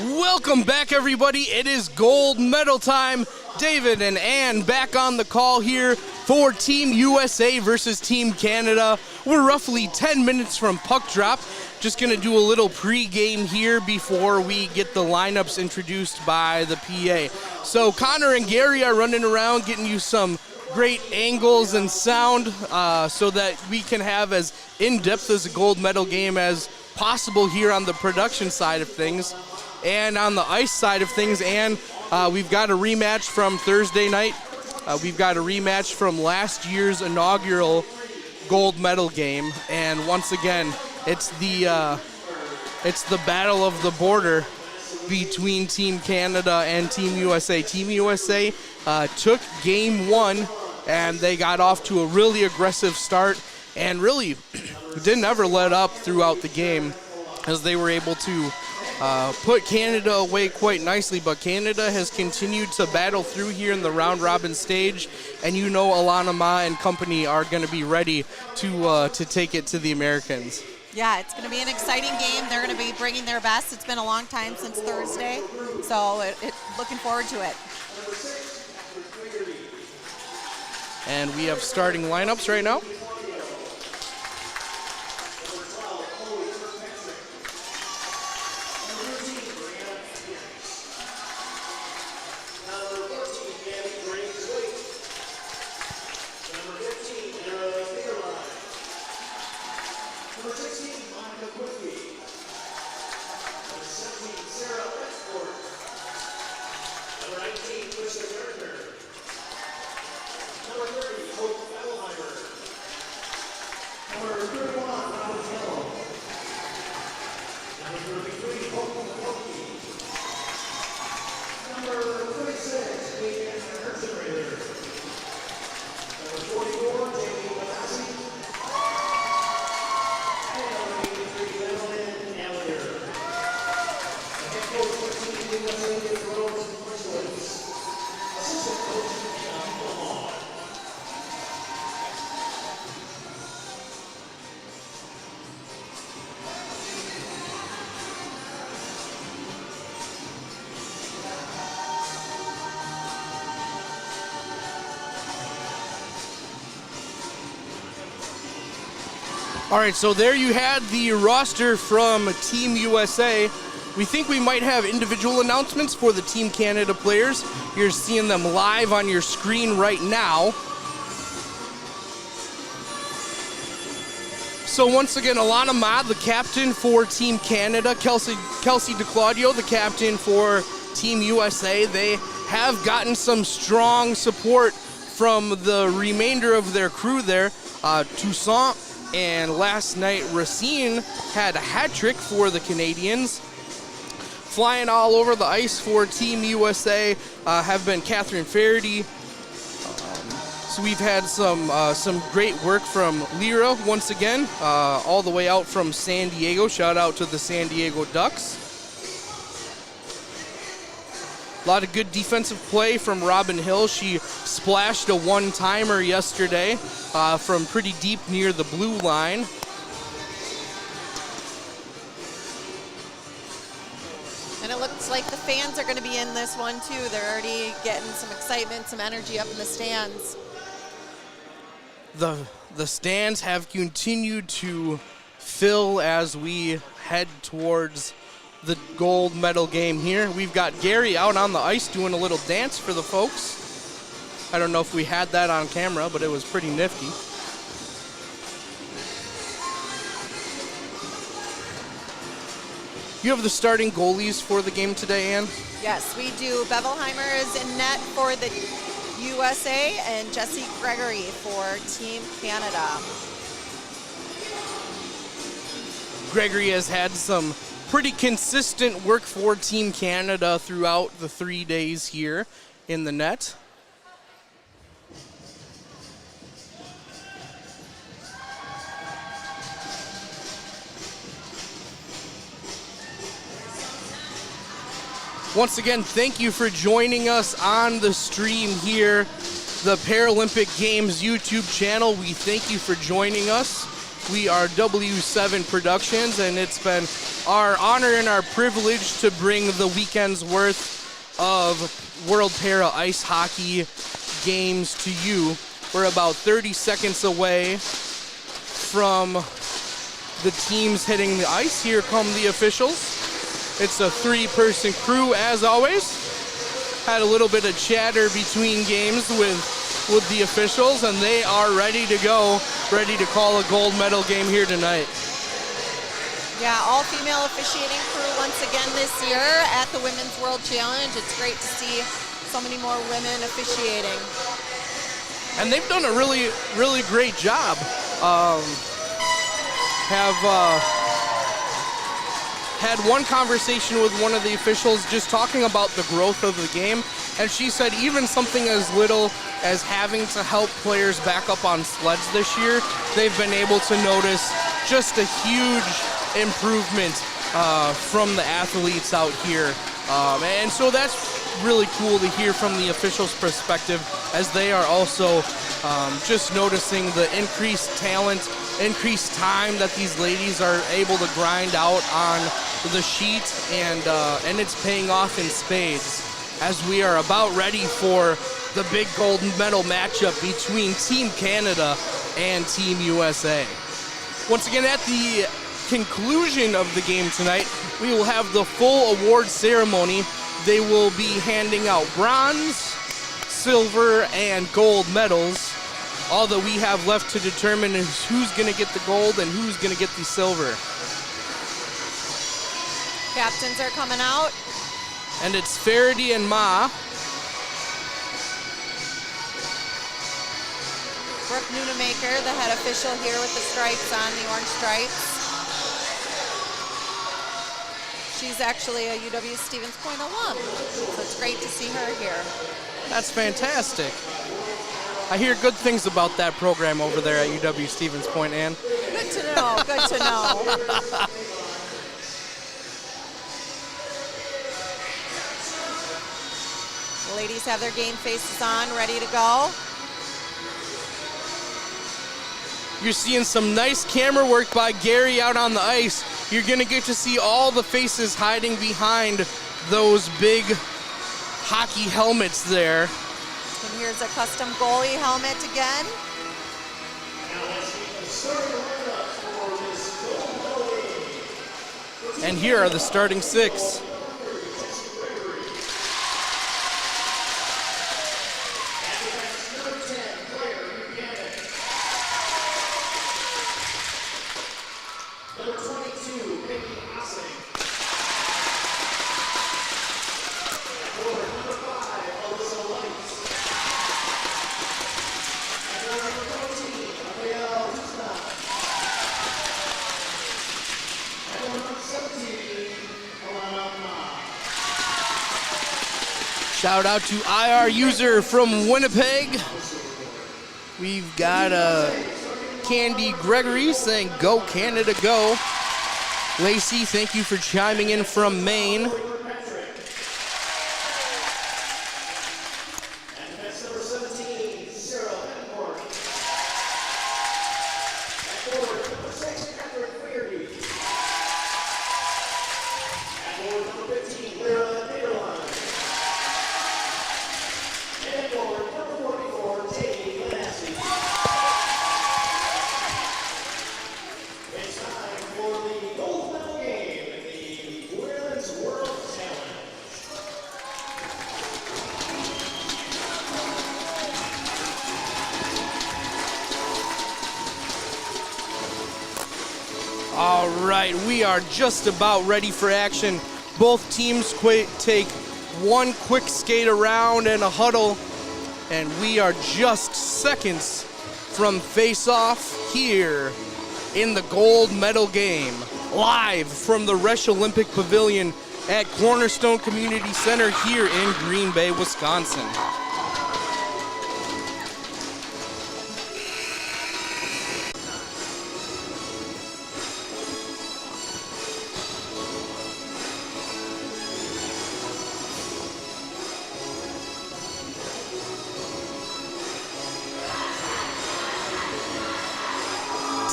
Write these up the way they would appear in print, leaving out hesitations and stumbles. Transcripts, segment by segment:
Welcome back, everybody. It is gold medal time. David and Ann back on the call here for Team USA versus Team Canada. We're roughly 10 minutes from puck drop. Just going to do a little pregame here before we get the lineups introduced by the PA. So Connor and Gary are running around getting you some great angles and sound so that we can have as in-depth as a gold medal game as possible here on the production side of things. And on the ice side of things, and we've got a rematch from Thursday night. We've got a rematch from last year's inaugural gold medal game. And once again, it's the battle of the border between Team Canada and Team USA. Team USA took game one, and they got off to a really aggressive start and really didn't ever let up throughout the game as they were able to put Canada away quite nicely, but Canada has continued to battle through here in the round-robin stage, and you know Alana Ma and company are going to be ready to take it to the Americans. Yeah, it's going to be an exciting game. They're going to be bringing their best. It's been a long time since Thursday, so looking forward to it. And we have starting lineups right now. All right, so there you had the roster from Team USA. We think we might have individual announcements for the Team Canada players. You're seeing them live on your screen right now. So once again, Alana Ma, the captain for Team Canada, Kelsey DeClaudio, the captain for Team USA. They have gotten some strong support from the remainder of their crew there. Toussaint and last night, Racine had a hat trick for the Canadians. Flying all over the ice for Team USA have been Catherine Faraday. So we've had some great work from Lyra once again, all the way out from San Diego. Shout out to the San Diego Ducks. A lot of good defensive play from Robin Hill. She splashed a one-timer yesterday from pretty deep near the blue line. And it looks like the fans are going to be in this one, too. They're already getting some excitement, some energy up in the stands. The stands have continued to fill as we head towards the gold medal game here. We've got Gary out on the ice doing a little dance for the folks. I don't know if we had that on camera, but it was pretty nifty. You have the starting goalies for the game today, Ann? Yes, we do. Bevelheimer is in net for the USA and Jesse Gregory for Team Canada. Gregory has had some pretty consistent work for Team Canada throughout the 3 days here in the net. Once again, thank you for joining us on the stream here, the Paralympic Games YouTube channel. We thank you for joining us. We are W7 Productions, and it's been our honor and our privilege to bring the weekend's worth of World Para Ice Hockey games to you. We're about 30 seconds away from the teams hitting the ice. Here come the officials. It's a 3-person crew as always. Had a little bit of chatter between games with the officials, and they are ready to go, ready to call a gold medal game here tonight. Yeah, all-female officiating crew once again this year at the Women's World Challenge. It's great to see so many more women officiating. And they've done a really, really great job. Had one conversation with one of the officials just talking about the growth of the game, and she said even something as little as having to help players back up on sleds this year, they've been able to notice just a huge improvement from the athletes out here. And so that's really cool to hear from the officials' perspective, as they are also just noticing the increased talent, increased time that these ladies are able to grind out on the sheet, and it's paying off in spades as we are about ready for the big gold medal matchup between Team Canada and Team USA. Once again, at the conclusion of the game tonight, we will have the full award ceremony. They will be handing out bronze, silver, and gold medals. All that we have left to determine is who's going to get the gold and who's going to get the silver. Captains are coming out. And it's Faraday and Ma. Brooke Nunemaker, the head official here with the stripes on, the orange stripes. She's actually a UW-Stevens Point alum, so it's great to see her here. That's fantastic. I hear good things about that program over there at UW-Stevens Point, Ann. Good to know, good to know. The ladies have their game faces on, ready to go. You're seeing some nice camera work by Gary out on the ice. You're going to get to see all the faces hiding behind those big hockey helmets there. And here's a custom goalie helmet again. And here are the starting 6. Shout out to IR User from Winnipeg. We've got Candy Gregory saying, "Go Canada, go." Lacey, thank you for chiming in from Maine. All right, we are just about ready for action. Both teams take one quick skate around and a huddle, and we are just seconds from face-off here in the gold medal game, live from the Resch Olympic Pavilion at Cornerstone Community Center here in Green Bay, Wisconsin.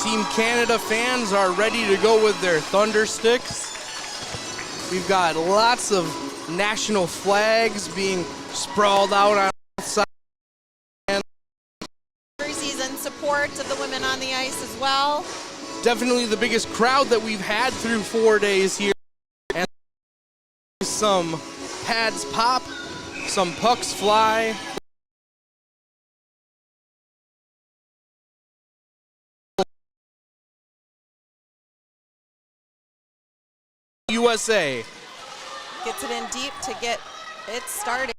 Team Canada fans are ready to go with their thunder sticks. We've got lots of national flags being sprawled out on both sides. Jerseys in support of the women on the ice as well. Definitely the biggest crowd that we've had through 4 days here. And some pads pop, some pucks fly. USA gets it in deep to get it started.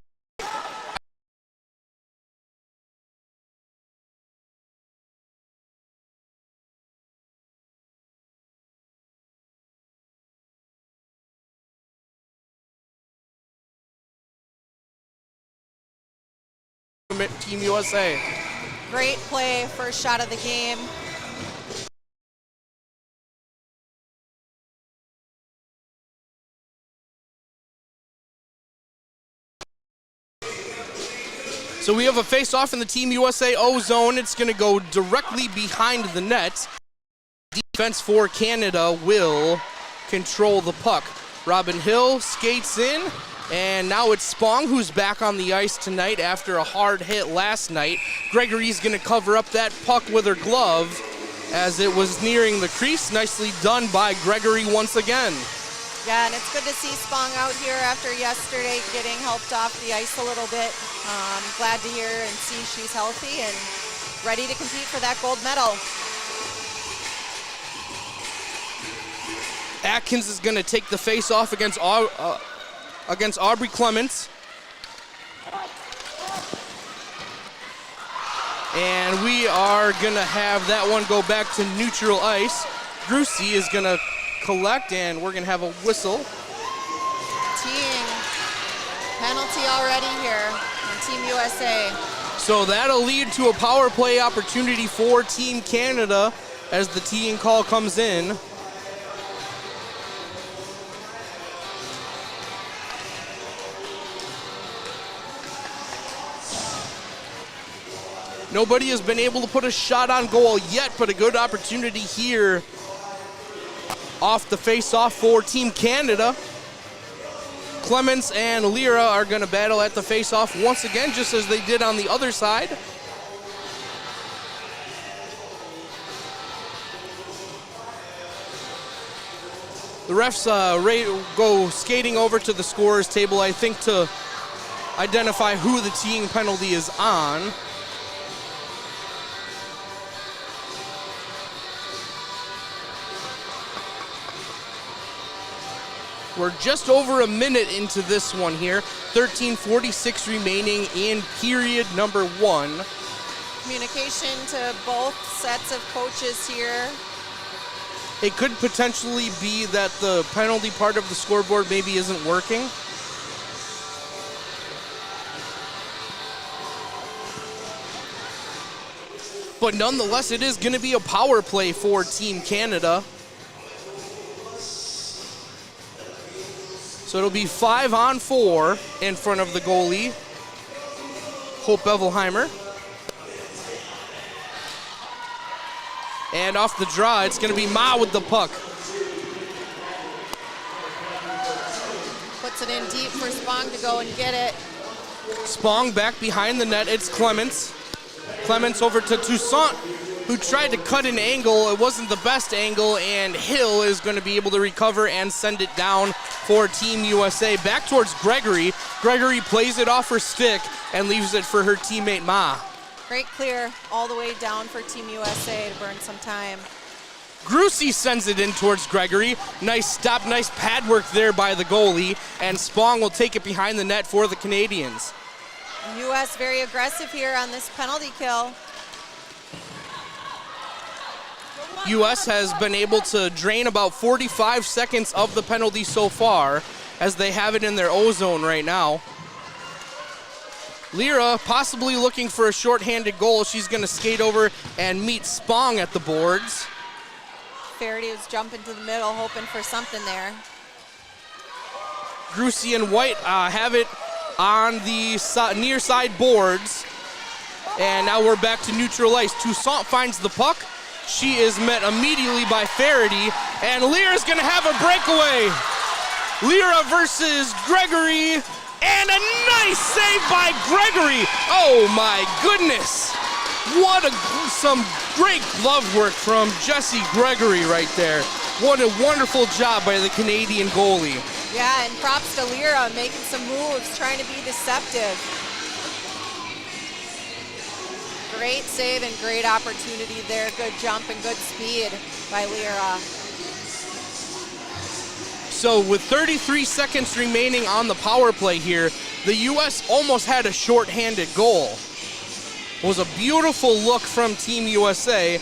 Team USA. Great play, first shot of the game. So we have a face-off in the Team USA O zone. It's going to go directly behind the net. Defense for Canada will control the puck. Robin Hill skates in, and now it's Spong who's back on the ice tonight after a hard hit last night. Gregory's going to cover up that puck with her glove as it was nearing the crease. Nicely done by Gregory once again. Yeah, and it's good to see Spong out here after yesterday getting helped off the ice a little bit. Glad to hear and see she's healthy and ready to compete for that gold medal. Atkins is going to take the face-off against Aubrey Clements. And we are going to have that one go back to neutral ice. Grucy is going to collect, and we're going to have a whistle. Team penalty already here on Team USA. So that'll lead to a power play opportunity for Team Canada as the teeing call comes in. Nobody has been able to put a shot on goal yet, but a good opportunity here off the face-off for Team Canada. Clements and Lira are going to battle at the face-off once again, just as they did on the other side. The refs go skating over to the scorer's table, I think, to identify who the teeing penalty is on. We're just over a minute into this one here. 13:46 remaining in period number 1. Communication to both sets of coaches here. It could potentially be that the penalty part of the scoreboard maybe isn't working. But nonetheless, it is going to be a power play for Team Canada. So it'll be 5-on-4 in front of the goalie, Hope Bevelheimer. And off the draw, it's going to be Ma with the puck. Puts it in deep for Spong to go and get it. Spong back behind the net. It's Clements. Clements over to Toussaint, who tried to cut an angle. It wasn't the best angle, and Hill is going to be able to recover and send it down for Team USA. Back towards Gregory. Gregory plays it off her stick and leaves it for her teammate Ma. Great clear all the way down for Team USA to burn some time. Grucy sends it in towards Gregory. Nice stop, nice pad work there by the goalie, and Spong will take it behind the net for the Canadians. US very aggressive here on this penalty kill. US has been able to drain about 45 seconds of the penalty so far, as they have it in their O zone right now. Lira possibly looking for a shorthanded goal. She's going to skate over and meet Spong at the boards. Faraday was jumping to the middle, hoping for something there. Grucy and White have it on the near side boards. And now we're back to neutral ice. Toussaint finds the puck, She is met immediately by Faraday, and Lyra's gonna have a breakaway. Lyra versus Gregory, and a nice save by Gregory. Oh my goodness. What some great glove work from Jessie Gregory right there. What a wonderful job by the Canadian goalie. Yeah, and props to Lyra making some moves, trying to be deceptive. Great save and great opportunity there. Good jump and good speed by Lyra. So with 33 seconds remaining on the power play here, the U.S. almost had a shorthanded goal. It was a beautiful look from Team USA,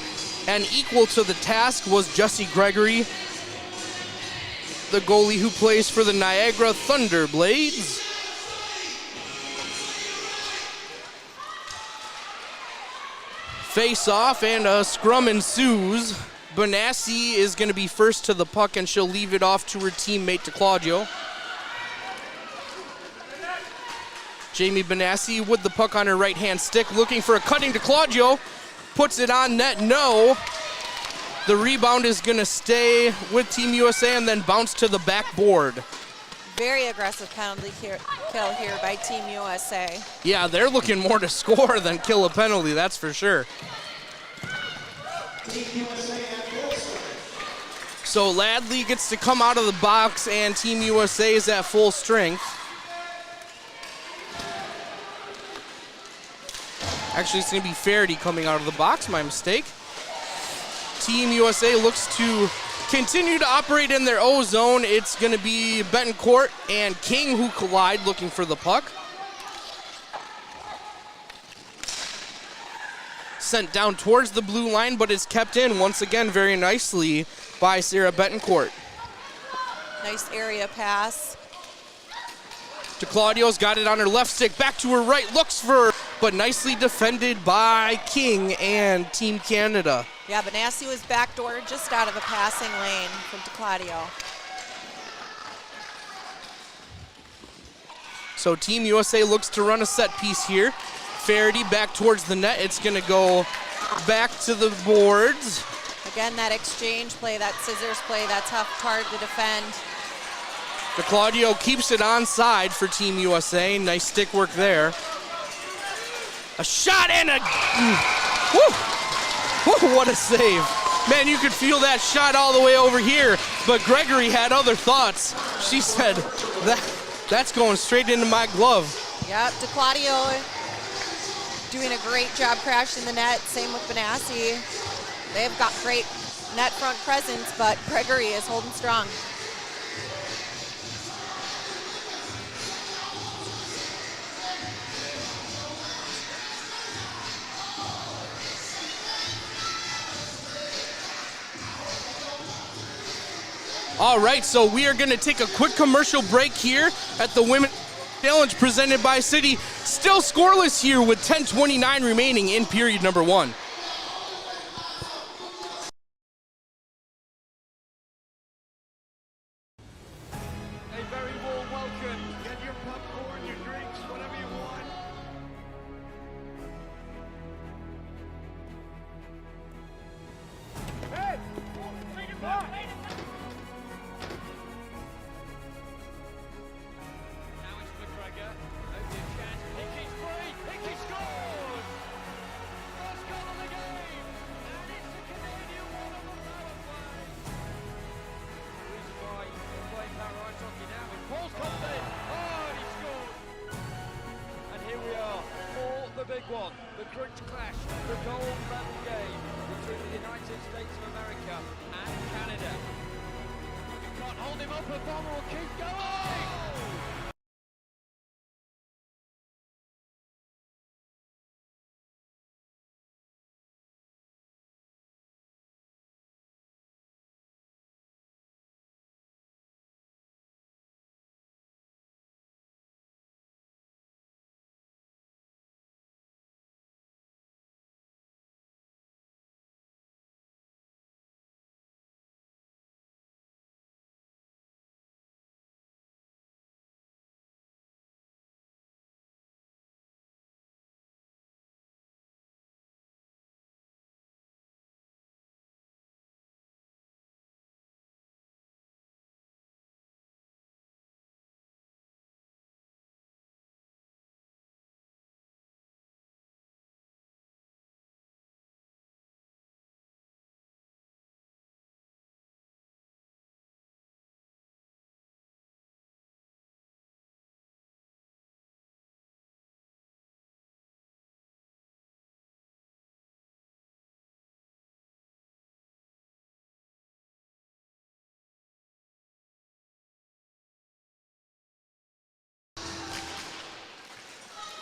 and equal to the task was Jessie Gregory, the goalie who plays for the Niagara Thunderblades. Face off and a scrum ensues. Benassi is going to be first to the puck, and she'll leave it off to her teammate, to Claudio. Jamie Benassi with the puck on her right-hand stick, looking for a cutting to Claudio. Puts it on net, no. The rebound is going to stay with Team USA and then bounce to the backboard. Very aggressive penalty kill here by Team USA. Yeah, they're looking more to score than kill a penalty, that's for sure. So Ladley gets to come out of the box, and Team USA is at full strength. Actually, it's going to be Faraday coming out of the box, my mistake. Team USA looks to continue to operate in their O zone. It's going to be Betancourt and King who collide, looking for the puck. Sent down towards the blue line, but is kept in once again very nicely by Sarah Betancourt. Nice area pass. To Claudio's got it on her left stick, back to her right, looks for, but nicely defended by King and Team Canada. Yeah, Benassi was backdoored just out of the passing lane from Claudio. So Team USA looks to run a set piece here. Faraday back towards the net. It's going to go back to the boards. Again, that exchange play, that scissors play, that's hard to defend. De Claudio keeps it onside for Team USA. Nice stick work there. A shot and a... Woo! Woo, what a save. Man, you could feel that shot all the way over here, but Gregory had other thoughts. She said, that's going straight into my glove. Yep, De Claudio doing a great job crashing the net. Same with Benassi. They've got great net front presence, but Gregory is holding strong. All right, so we are going to take a quick commercial break here at the Women's Challenge presented by City. Still scoreless here with 10:29 remaining in period number 1. A very warm welcome. Get your popcorn, your drinks, whatever you want. Hey! Now it's McGregor. Only a chance. Hickey's free. Hickey scores! First goal of the game. And it's the Canadian one on the power play. Reason why we're playing power ice hockey now is Paul's comes in. Oh, and he scored. And here we are for the big one. The crunch clash. The gold medal game between the United States of America and Canada. You can't hold him up, and Bomber will keep going.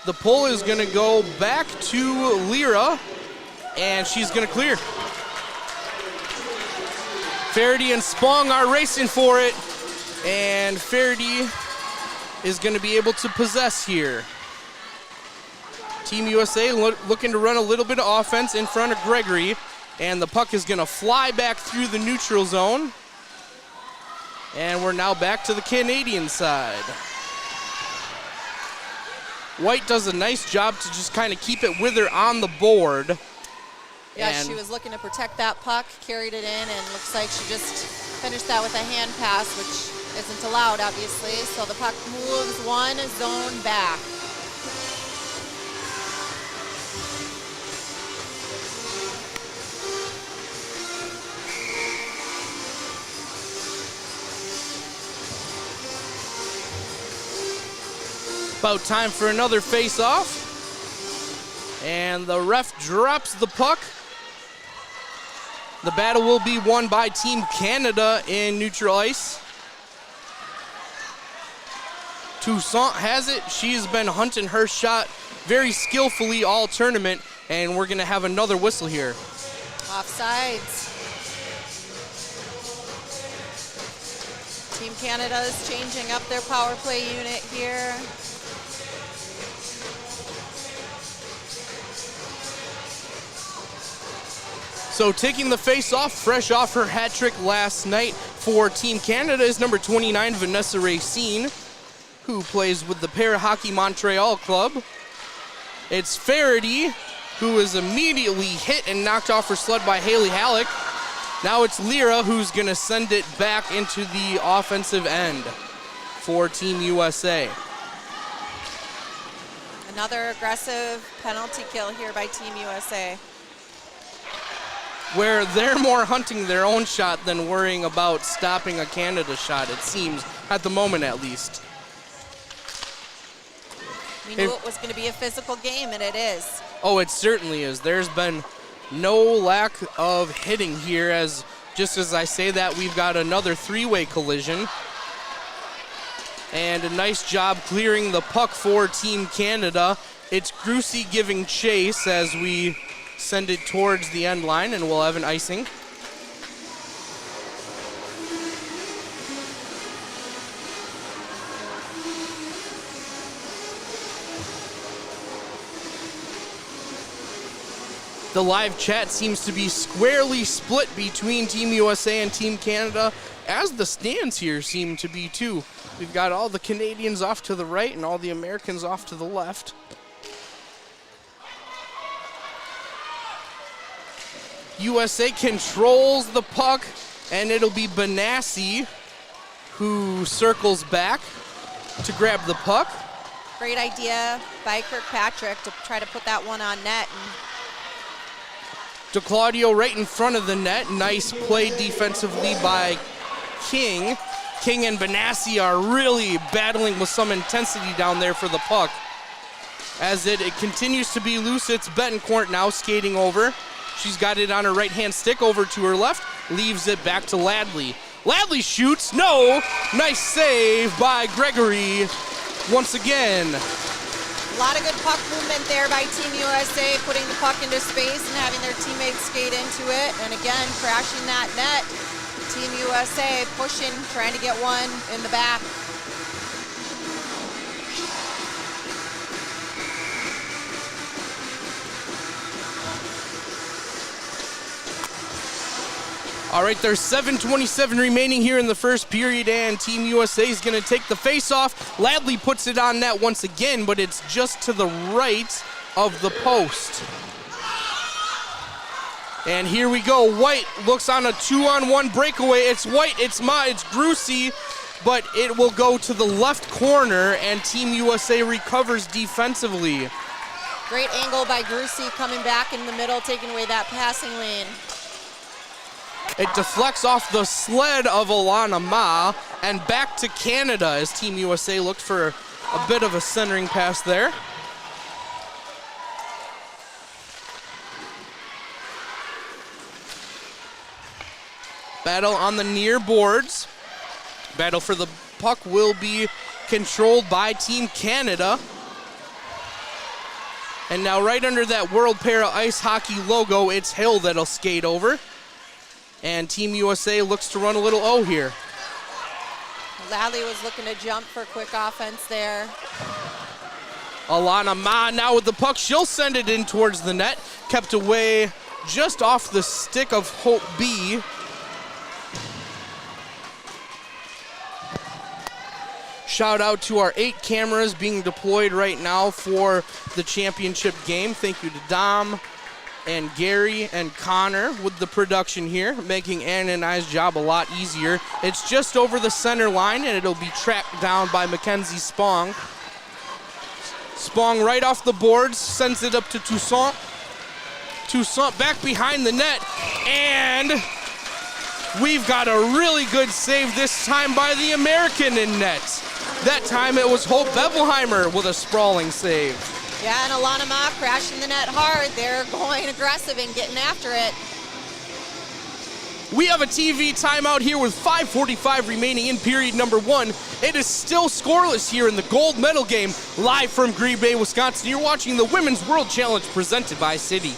The pull is going to go back to Lyra, and she's going to clear. Faraday and Spong are racing for it, and Faraday is going to be able to possess here. Team USA looking to run a little bit of offense in front of Gregory, and the puck is going to fly back through the neutral zone. And we're now back to the Canadian side. White does a nice job to just kind of keep it with her on the board. Yeah, And she was looking to protect that puck, carried it in, and looks like she just finished that with a hand pass, which isn't allowed, obviously. So the puck moves one zone back. About time for another face-off. And the ref drops the puck. The battle will be won by Team Canada in neutral ice. Toussaint has it. She's been hunting her shot very skillfully all tournament, and we're gonna have another whistle here. Offsides. Team Canada is changing up their power play unit here. So taking the face off, fresh off her hat trick last night for Team Canada, is number 29, Vanessa Racine, who plays with the Para Hockey Montreal Club. It's Faraday, who is immediately hit and knocked off her sled by Haley Halleck. Now it's Lyra, who's gonna send it back into the offensive end for Team USA. Another aggressive penalty kill here by Team USA. Where they're more hunting their own shot than worrying about stopping a Canada shot, it seems, at the moment at least. We knew it was going to be a physical game, and it is. Oh, it certainly is. There's been no lack of hitting here, as just as I say that, we've got another three-way collision. And a nice job clearing the puck for Team Canada. It's Grucy giving chase as we send it towards the end line, and we'll have an icing. The live chat seems to be squarely split between Team USA and Team Canada, as the stands here seem to be too. We've got all the Canadians off to the right and all the Americans off to the left. USA controls the puck, and it'll be Benassi who circles back to grab the puck. Great idea by Kirkpatrick to try to put that one on net. To Claudio right in front of the net. Nice play defensively by King. King and Benassi are really battling with some intensity down there for the puck. As it continues to be loose, it's Betancourt now skating over. She's got it on her right-hand stick over to her left, leaves it back to Ladley. Ladley shoots, no! Nice save by Gregory once again. A lot of good puck movement there by Team USA, putting the puck into space and having their teammates skate into it. And again, crashing that net. Team USA pushing, trying to get one in the back. All right, there's 7:27 remaining here in the first period, and Team USA is going to take the face-off. Ladley puts it on net once again, but it's just to the right of the post. And here we go. White looks on a 2-on-1 breakaway. It's White, it's Grucy, but it will go to the left corner, and Team USA recovers defensively. Great angle by Grucy coming back in the middle, taking away that passing lane. It deflects off the sled of Alana Ma and back to Canada as Team USA looked for a bit of a centering pass there. Battle on the near boards. Battle for the puck will be controlled by Team Canada. And now right under that World Para Ice Hockey logo, it's Hill that'll skate over. And Team USA looks to run a little O here. Lally was looking to jump for quick offense there. Alana Ma now with the puck. She'll send it in towards the net. Kept away just off the stick of Hope B. Shout out to our 8 cameras being deployed right now for the championship game. Thank you to Dom and Gary and Connor with the production here, making Ann and I's job a lot easier. It's just over the center line, and it'll be tracked down by Mackenzie Spong. Spong right off the boards, sends it up to Toussaint. Toussaint back behind the net, and we've got a really good save this time by the American in net. That time it was Hope Bevelheimer with a sprawling save. Yeah, and Alana Ma crashing the net hard. They're going aggressive and getting after it. We have a TV timeout here with 5:45 remaining in period number 1. It is still scoreless here in the gold medal game, live from Green Bay, Wisconsin. You're watching the Women's World Challenge presented by Citi.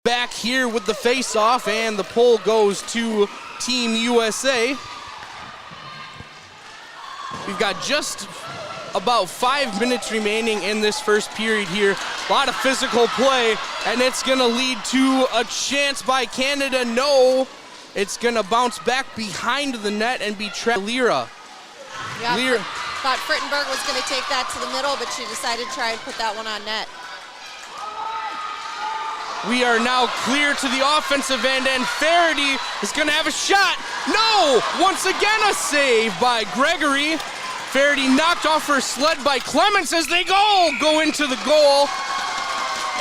Back here with the face-off, and the pull goes to Team USA. We've got just about 5 minutes remaining in this first period here. A lot of physical play, and it's gonna lead to a chance by Canada. No, it's gonna bounce back behind the net and be trapped. Lyra. Yeah, Lyra. thought Frittenberg was going to take that to the middle, but she decided to try and put that one on net. We are now clear to the offensive end, and Faraday is going to have a shot. No! Once again, a save by Gregory. Faraday knocked off her sled by Clements as they go into the goal.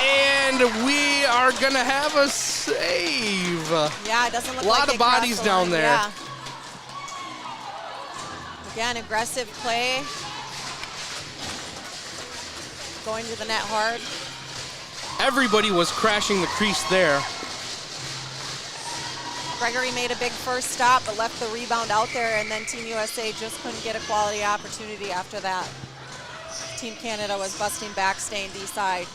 And we are going to have a save. Yeah, it doesn't look like a lot of bodies down there. Yeah. Again, aggressive play. Going to the net hard. Everybody was crashing the crease there. Gregory made a big first stop, but left the rebound out there, and then Team USA just couldn't get a quality opportunity after that. Team Canada was busting back, staying D-side.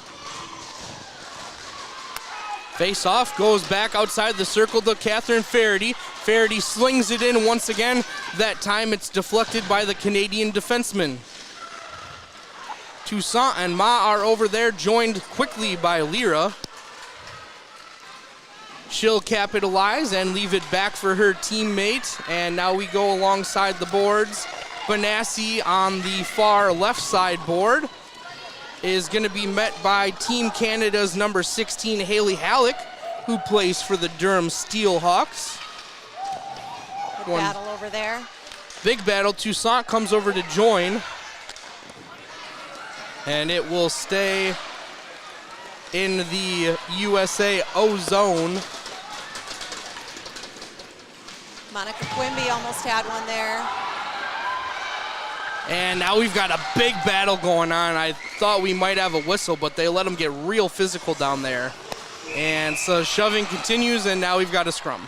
Face-off goes back outside the circle to Catherine Faraday. Faraday slings it in once again. That time it's deflected by the Canadian defenseman. Toussaint and Ma are over there, joined quickly by Lyra. She'll capitalize and leave it back for her teammate. And now we go alongside the boards. Benassi on the far left side board is going to be met by Team Canada's number 16, Haley Halleck, who plays for the Durham Steelhawks. Good battle over there. Big battle. Toussaint comes over to join. And it will stay in the USA O zone. Monica Quimby almost had one there. And now we've got a big battle going on. I thought we might have a whistle, but they let them get real physical down there. And so shoving continues, and now we've got a scrum.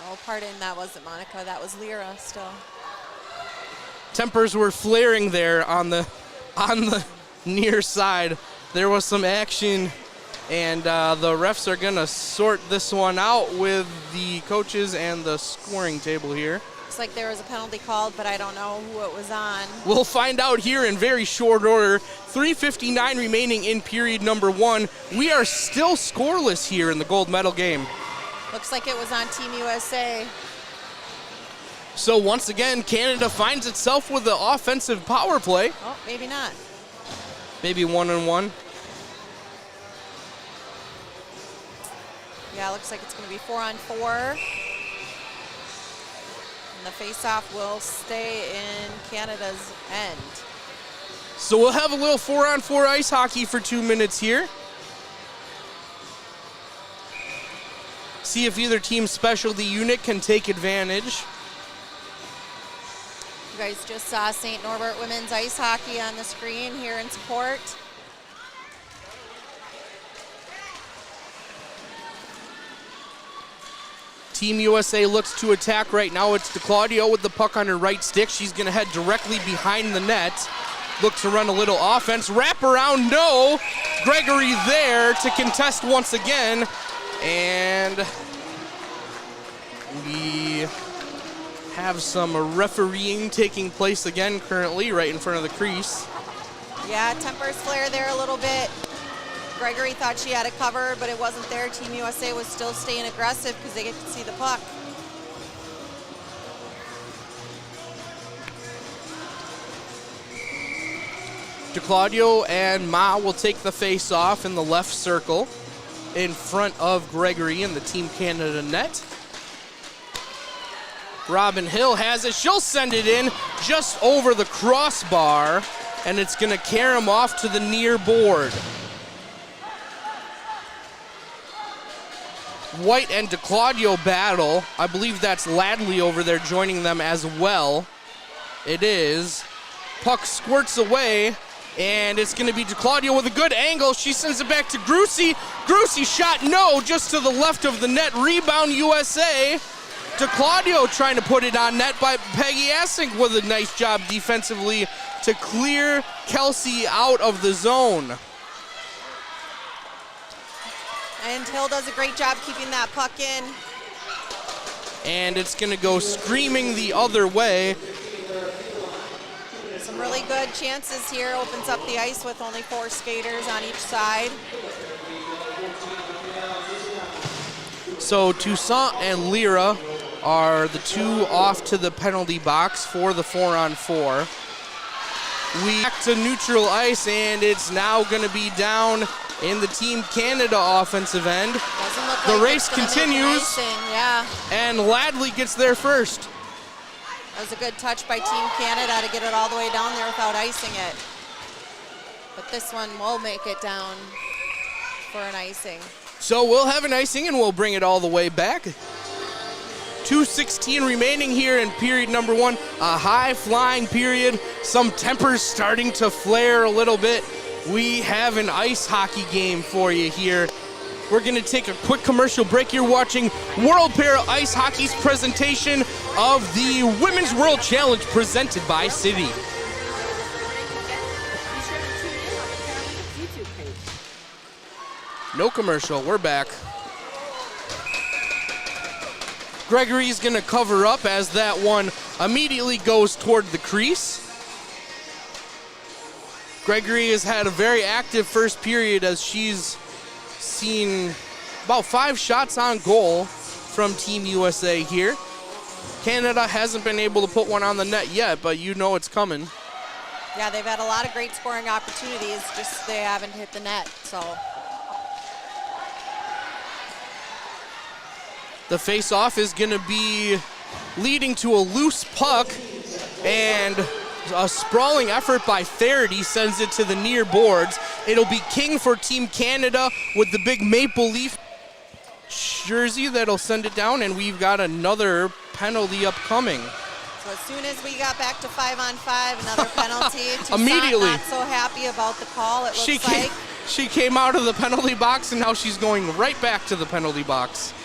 Oh, pardon, that wasn't Monica, that was Lyra still. Tempers were flaring there on the near side. There was some action, and the refs are gonna sort this one out with the coaches and the scoring table here. Looks like there was a penalty called, but I don't know who it was on. We'll find out here in very short order. 3:59 remaining in period number 1. We are still scoreless here in the gold medal game. Looks like it was on Team USA. So once again, Canada finds itself with the offensive power play. Oh, maybe not. Maybe 1-on-1. Yeah, looks like it's going to be 4-on-4. And the face-off will stay in Canada's end. So we'll have a little 4-on-4 ice hockey for 2 minutes here. See if either team's specialty unit can take advantage. You guys just saw St. Norbert Women's Ice Hockey on the screen here in support. Team USA looks to attack right now. It's DeClaudio with the puck on her right stick. She's going to head directly behind the net. Look to run a little offense. Wrap around, no. Gregory there to contest once again. And we have some refereeing taking place again currently right in front of the crease. Yeah, tempers flare there a little bit. Gregory thought she had it covered, but it wasn't there. Team USA was still staying aggressive because they get to see the puck. DeClaudio and Ma will take the face off in the left circle in front of Gregory in the Team Canada net. Robin Hill has it. She'll send it in just over the crossbar, and it's going to carry him off to the near board. White and DeClaudio battle. I believe that's Ladley over there joining them as well. It is. Puck squirts away, and it's going to be DeClaudio with a good angle. She sends it back to Grucey. Grucey shot no, just to the left of the net. Rebound USA. DeClaudio trying to put it on net by Peggy Assink with a nice job defensively to clear Kelsey out of the zone. And Hill does a great job keeping that puck in. And it's going to go screaming the other way. Some really good chances here. Opens up the ice with only 4 skaters on each side. So Toussaint and Lyra are the two off to the penalty box for the 4-on-4. We back to neutral ice, and it's now going to be down in the Team Canada offensive end. Doesn't look The like race it's gonna make continues. icing, yeah. And Ladley gets there first. That was a good touch by Team Canada to get it all the way down there without icing it. But this one will make it down for an icing. So we'll have an icing, and we'll bring it all the way back. 2:16 remaining here in period number 1. A high-flying period. Some tempers starting to flare a little bit. We have an ice hockey game for you here. We're going to take a quick commercial break. You're watching World Para Ice Hockey's presentation of the Women's World Challenge presented by City. No commercial. We're back. Gregory's going to cover up as that one immediately goes toward the crease. Gregory has had a very active first period as she's seen about 5 shots on goal from Team USA here. Canada hasn't been able to put one on the net yet, but you know it's coming. Yeah, they've had a lot of great scoring opportunities, just they haven't hit the net, so. The face-off is going to be leading to a loose puck, and a sprawling effort by Faraday sends it to the near boards. It'll be King for Team Canada with the big maple leaf jersey that'll send it down, and we've got another penalty upcoming. So as soon as we got back to 5-on-5, another penalty. Toussaint Immediately. not so happy about the call, it looks like. She came out of the penalty box, and now she's going right back to the penalty box.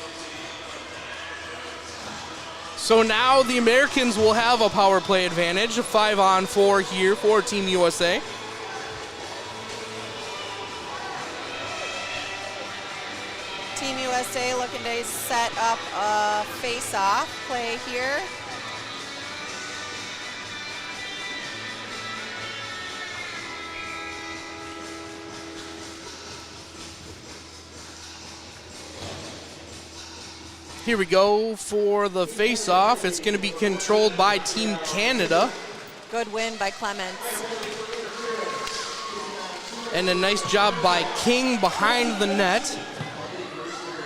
So now the Americans will have a power play advantage, a 5-on-4 here for Team USA. Team USA looking to set up a face-off play here. Here we go for the face-off. It's going to be controlled by Team Canada. Good win by Clements. And a nice job by King behind the net,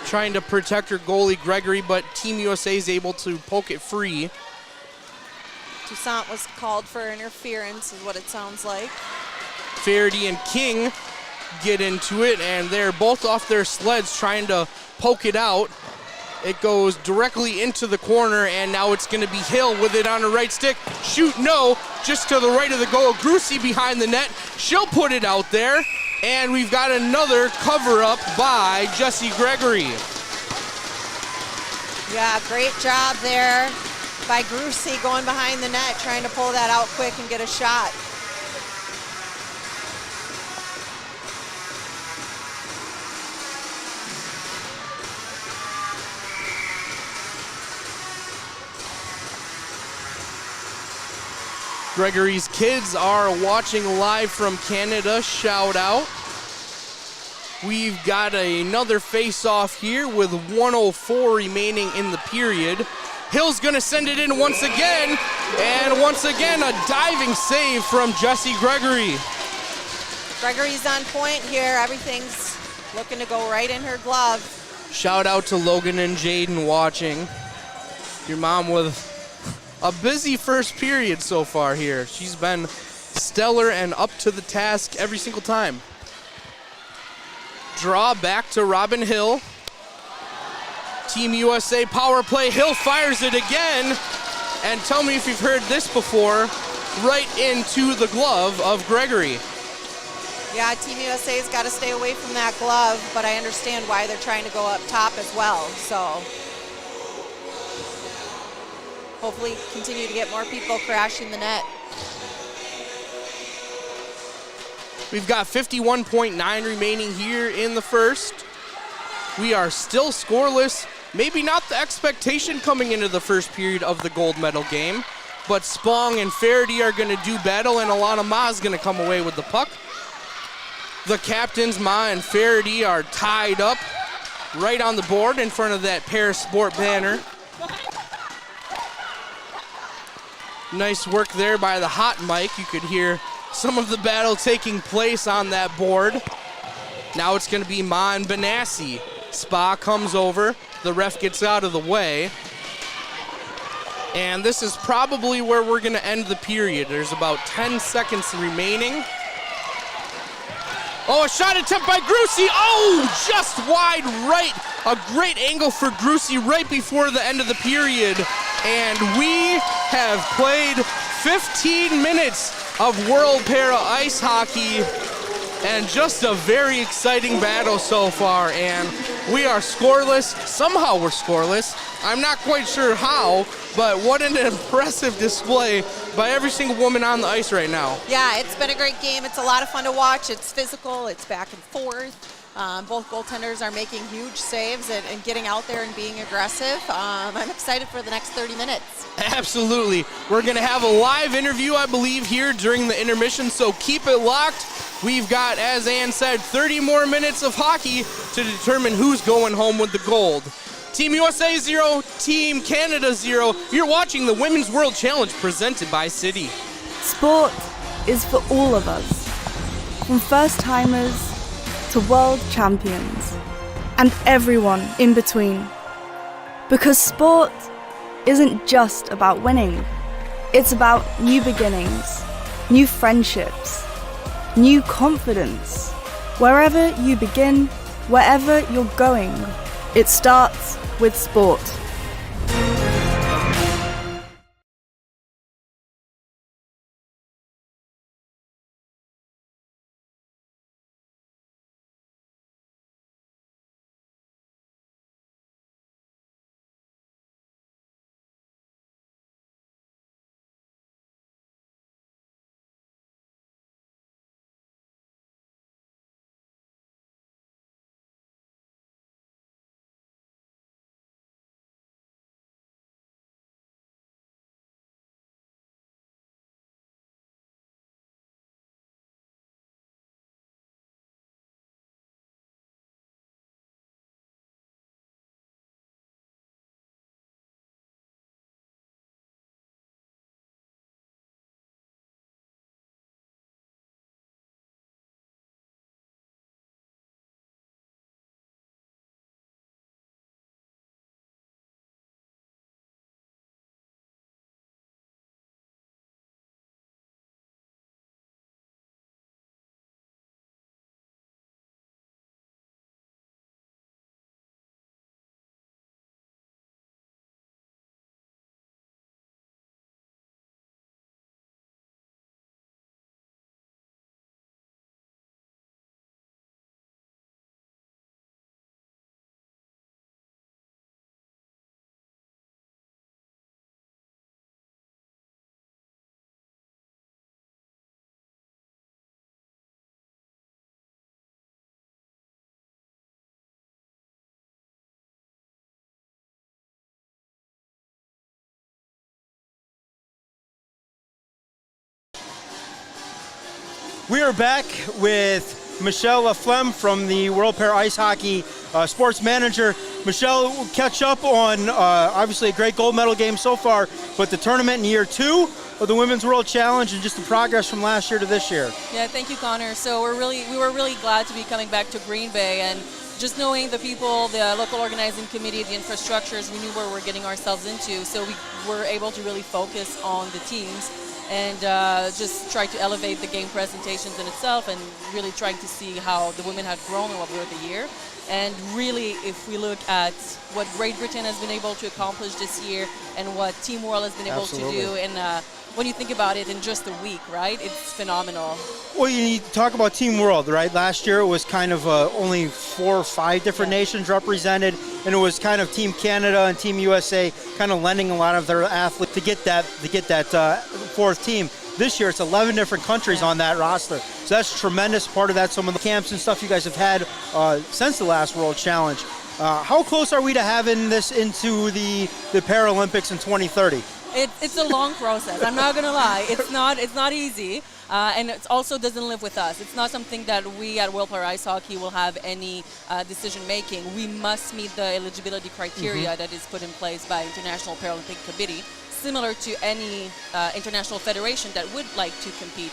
trying to protect her goalie Gregory, but Team USA is able to poke it free. Toussaint was called for interference, is what it sounds like. Faraday and King get into it, and they're both off their sleds trying to poke it out. It goes directly into the corner, and now it's going to be Hill with it on her right stick. Shoot, no, just to the right of the goal. Grucy behind the net. She'll put it out there, and we've got another cover-up by Jessie Gregory. Yeah, great job there by Grucy going behind the net, trying to pull that out quick and get a shot. Gregory's kids are watching live from Canada. Shout out. We've got another face-off here with 1:04 remaining in the period. Hill's gonna send it in once again, and once again a diving save from Jessie Gregory. Gregory's on point here. Everything's looking to go right in her glove. Shout out to Logan and Jaden watching. Your mom with a busy first period so far here. She's been stellar and up to the task every single time. Draw back to Robin Hill. Team USA power play. Hill fires it again. And tell me if you've heard this before. Right into the glove of Gregory. Yeah, Team USA's got to stay away from that glove, but I understand why they're trying to go up top as well. So hopefully continue to get more people crashing the net. We've got 51.9 remaining here in the first. We are still scoreless. Maybe not the expectation coming into the first period of the gold medal game, but Spong and Faraday are going to do battle, and Alana Ma is going to come away with the puck. The captains, Ma and Faraday, are tied up right on the board in front of that Paris Sport banner. Nice work there by the hot mic. You could hear some of the battle taking place on that board. Now it's going to be Ma and Benassi. Spa comes over. The ref gets out of the way. And this is probably where we're going to end the period. There's about 10 seconds remaining. Oh, a shot attempt by Grucy. Oh, just wide right. A great angle for Grucy right before the end of the period. And we have played 15 minutes of World Para Ice Hockey, and just a very exciting battle so far. And we are scoreless. Somehow we're scoreless. I'm not quite sure how, but what an impressive display by every single woman on the ice right now. Yeah, it's been a great game. It's a lot of fun to watch. It's physical. It's back and forth. Both goaltenders are making huge saves and getting out there and being aggressive. I'm excited for the next 30 minutes. Absolutely. We're going to have a live interview, I believe, here during the intermission, so keep it locked. We've got, as Ann said, 30 more minutes of hockey to determine who's going home with the gold. Team USA 0, Team Canada 0. You're watching the Women's World Challenge presented by Citi. Sport is for all of us, from first-timers to world champions, and everyone in between. Because sport isn't just about winning. It's about new beginnings, new friendships, new confidence. Wherever you begin, wherever you're going, it starts with sport. We are back with Michelle Laflemme from the World Para Ice Hockey Sports Manager. Michelle, we'll catch up on obviously a great gold medal game so far, but the tournament in year 2 of the Women's World Challenge and just the progress from last year to this year. Yeah, thank you, Connor. So we were really glad to be coming back to Green Bay, and just knowing the people, the local organizing committee, the infrastructures, we knew where we're getting ourselves into. So we were able to really focus on the teams and just try to elevate the game presentations in itself, and really trying to see how the women had grown over the year. And really, if we look at what Great Britain has been able to accomplish this year and what Team World has been able to do, and when you think about it in just a week, right, it's phenomenal. Well, you need to talk about Team World, right? Last year it was kind of only 4 or 5 different nations represented, and it was kind of Team Canada and Team USA kind of lending a lot of their athletes to get that 4th team. This year it's 11 different countries on that roster, so that's a tremendous part of that. Some of the camps and stuff you guys have had since the last World Challenge. How close are we to having this into the Paralympics in 2030? It's a long process. I'm not gonna lie. It's not easy, and it also doesn't live with us. It's not something that we at World Para Ice Hockey will have any decision making. We must meet the eligibility criteria that is put in place by International Paralympic Committee, similar to any international federation that would like to compete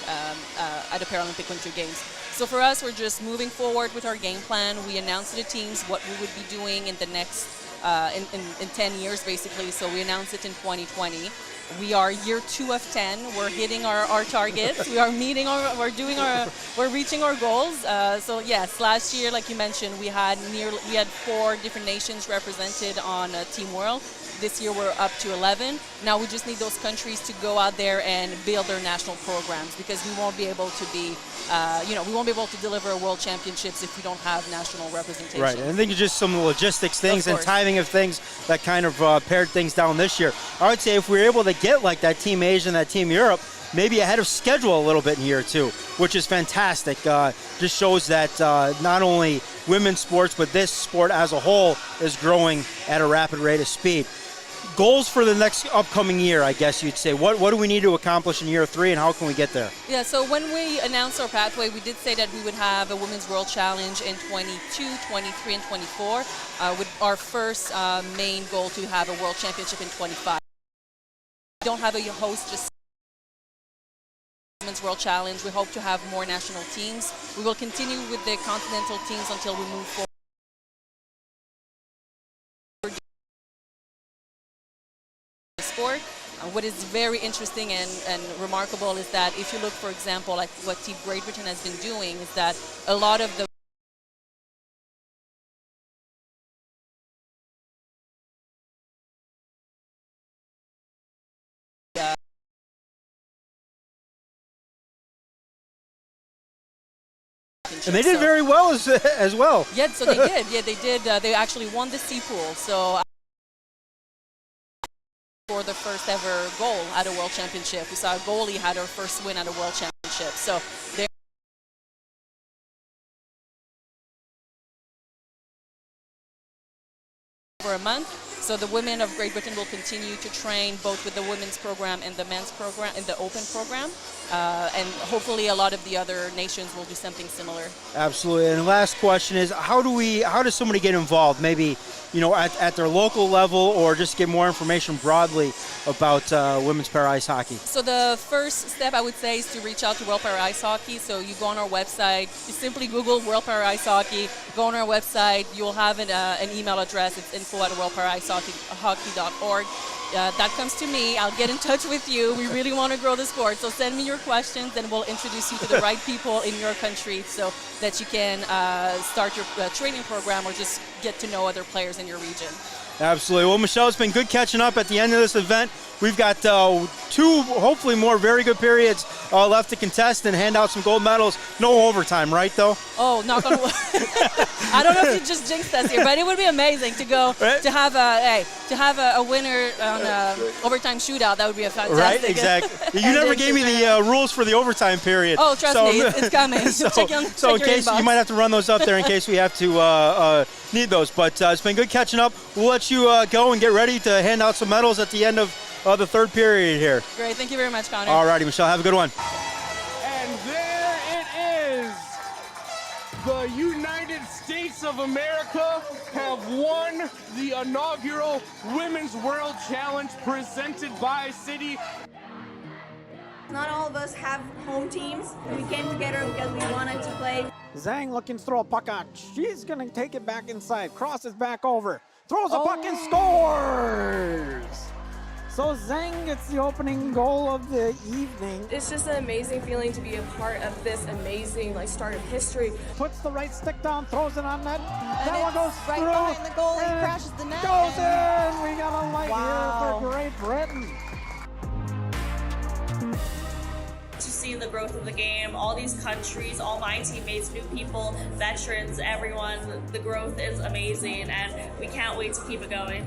at the Paralympic Winter Games. So for us, we're just moving forward with our game plan. We announced to the teams what we would be doing in the next in 10 years, basically. So we announced it in 2020. We are year 2 of 10. We're hitting our targets. We are meeting we're reaching our goals. So yes, last year, like you mentioned, we had 4 different nations represented on Team World. This year we're up to 11. Now we just need those countries to go out there and build their national programs, because we won't be able to be, we won't be able to deliver World Championships if we don't have national representation. Right, and I think it's just some logistics things and timing of things that kind of pared things down this year. I would say if we were able to get like that Team Asia and that Team Europe, maybe ahead of schedule a little bit in year 2, which is fantastic. Just shows that not only women's sports, but this sport as a whole is growing at a rapid rate of speed. Goals for the next upcoming year, I guess you'd say. What do we need to accomplish in year 3, and how can we get there? Yeah, so when we announced our pathway, we did say that we would have a Women's World Challenge in 22, 23, and 24, with our first main goal to have a World Championship in 25. We don't have a host just Women's World Challenge. We hope to have more national teams. We will continue with the continental teams until we move forward. Sport. What is very interesting and remarkable is that if you look, for example, like what Team Great Britain has been doing, is that a lot of the and they did very well as well. Yeah, so they did. Yeah, they did. They actually won the C pool. So for the first ever goal at a World Championship, we saw a goalie had her first win at a World Championship. So they're over a month. So the women of Great Britain will continue to train both with the women's program and the men's program and the open program. And hopefully a lot of the other nations will do something similar. Absolutely. And the last question is, how does somebody get involved? Maybe, at their local level, or just get more information broadly about women's para ice hockey? So the first step, I would say, is to reach out to World Para Ice Hockey. So you go on our website, you simply Google World Para Ice Hockey, go on our website, you'll have an email address. It's info@worldparaicehockey.org. That comes to me. I'll get in touch with you. We really want to grow the sport. So send me your questions, and we'll introduce you to the right people in your country so that you can start your training program or just get to know other players in your region. Absolutely. Well, Michelle, it's been good catching up at the end of this event. We've got 2, hopefully more very good periods left to contest and hand out some gold medals. No overtime, right, though? Oh, knock on wood. I don't know if you just jinxed us here, but it would be amazing to go to have a winner on a overtime shootout. That would be a fantastic. Right, exactly. You never gave me the rules for the overtime period. Oh, trust me, it's coming. Check in case you might have to run those up there in case we have to need those. But it's been good catching up. We'll let you go and get ready to hand out some medals at the end of the third period here. Great. Thank you very much, Connor. All righty, Michelle. Have a good one. And there it The United States of America have won the inaugural Women's World Challenge presented by City. Not all of us have home teams. We came together because we wanted to play. Zhang looking to throw a puck out. She's going to take it back inside. Crosses back over. Throws a puck and scores! So Zhang gets the opening goal of the evening. It's just an amazing feeling to be a part of this amazing start of history. Puts the right stick down, throws it on net. That one goes right through. behind the goalie, and crashes the net. Goes in! We got a light Wow. here for Great Britain. To see the growth of the game, all these countries, all my teammates, new people, veterans, everyone, the growth is amazing and we can't wait to keep it going.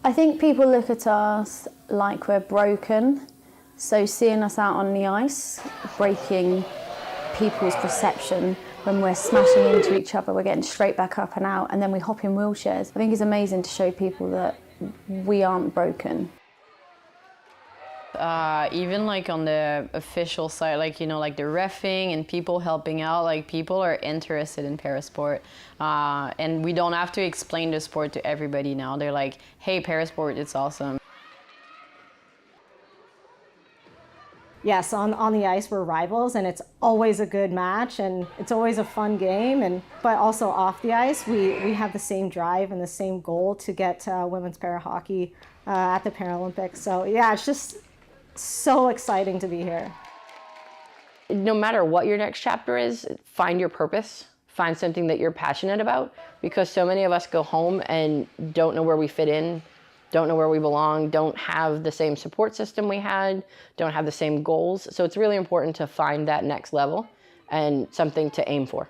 I think people look at us like we're broken, so seeing us out on the ice, breaking people's perception when we're smashing into each other, we're getting straight back up and out, and then we hop in wheelchairs. I think it's amazing to show people that we aren't broken. Even on the official side, the reffing and people helping out, people are interested in parasport. And we don't have to explain the sport to everybody now. They're like, hey, parasport, it's awesome. Yes, on the ice we're rivals and it's always a good match and it's always a fun game. But also off the ice, we have the same drive and the same goal to get women's para hockey at the Paralympics. So yeah, it's just so exciting to be here. No matter what your next chapter is, find your purpose. Find something that you're passionate about, because so many of us go home and don't know where we fit in, don't know where we belong, don't have the same support system we had, don't have the same goals. So it's really important to find that next level and something to aim for.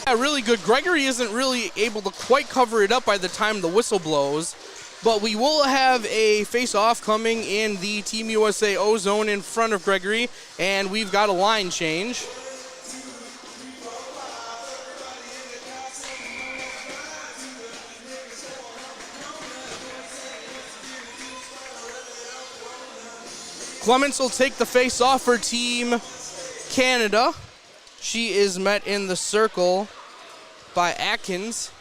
Yeah, really good. Gregory isn't really able to quite cover it up by the time the whistle blows, but we will have a face-off coming in the Team USA O zone in front of Gregory, and we've got a line change. Clements will take the face-off for Team Canada. She is met in the circle by Atkins.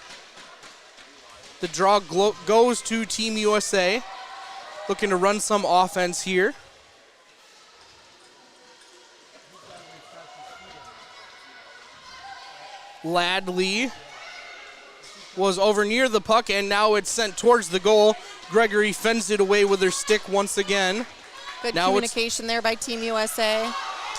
The draw goes to Team USA, looking to run some offense here. Ladley was over near the puck, and now it's sent towards the goal. Gregory fends it away with her stick once again. Good now communication there by Team USA.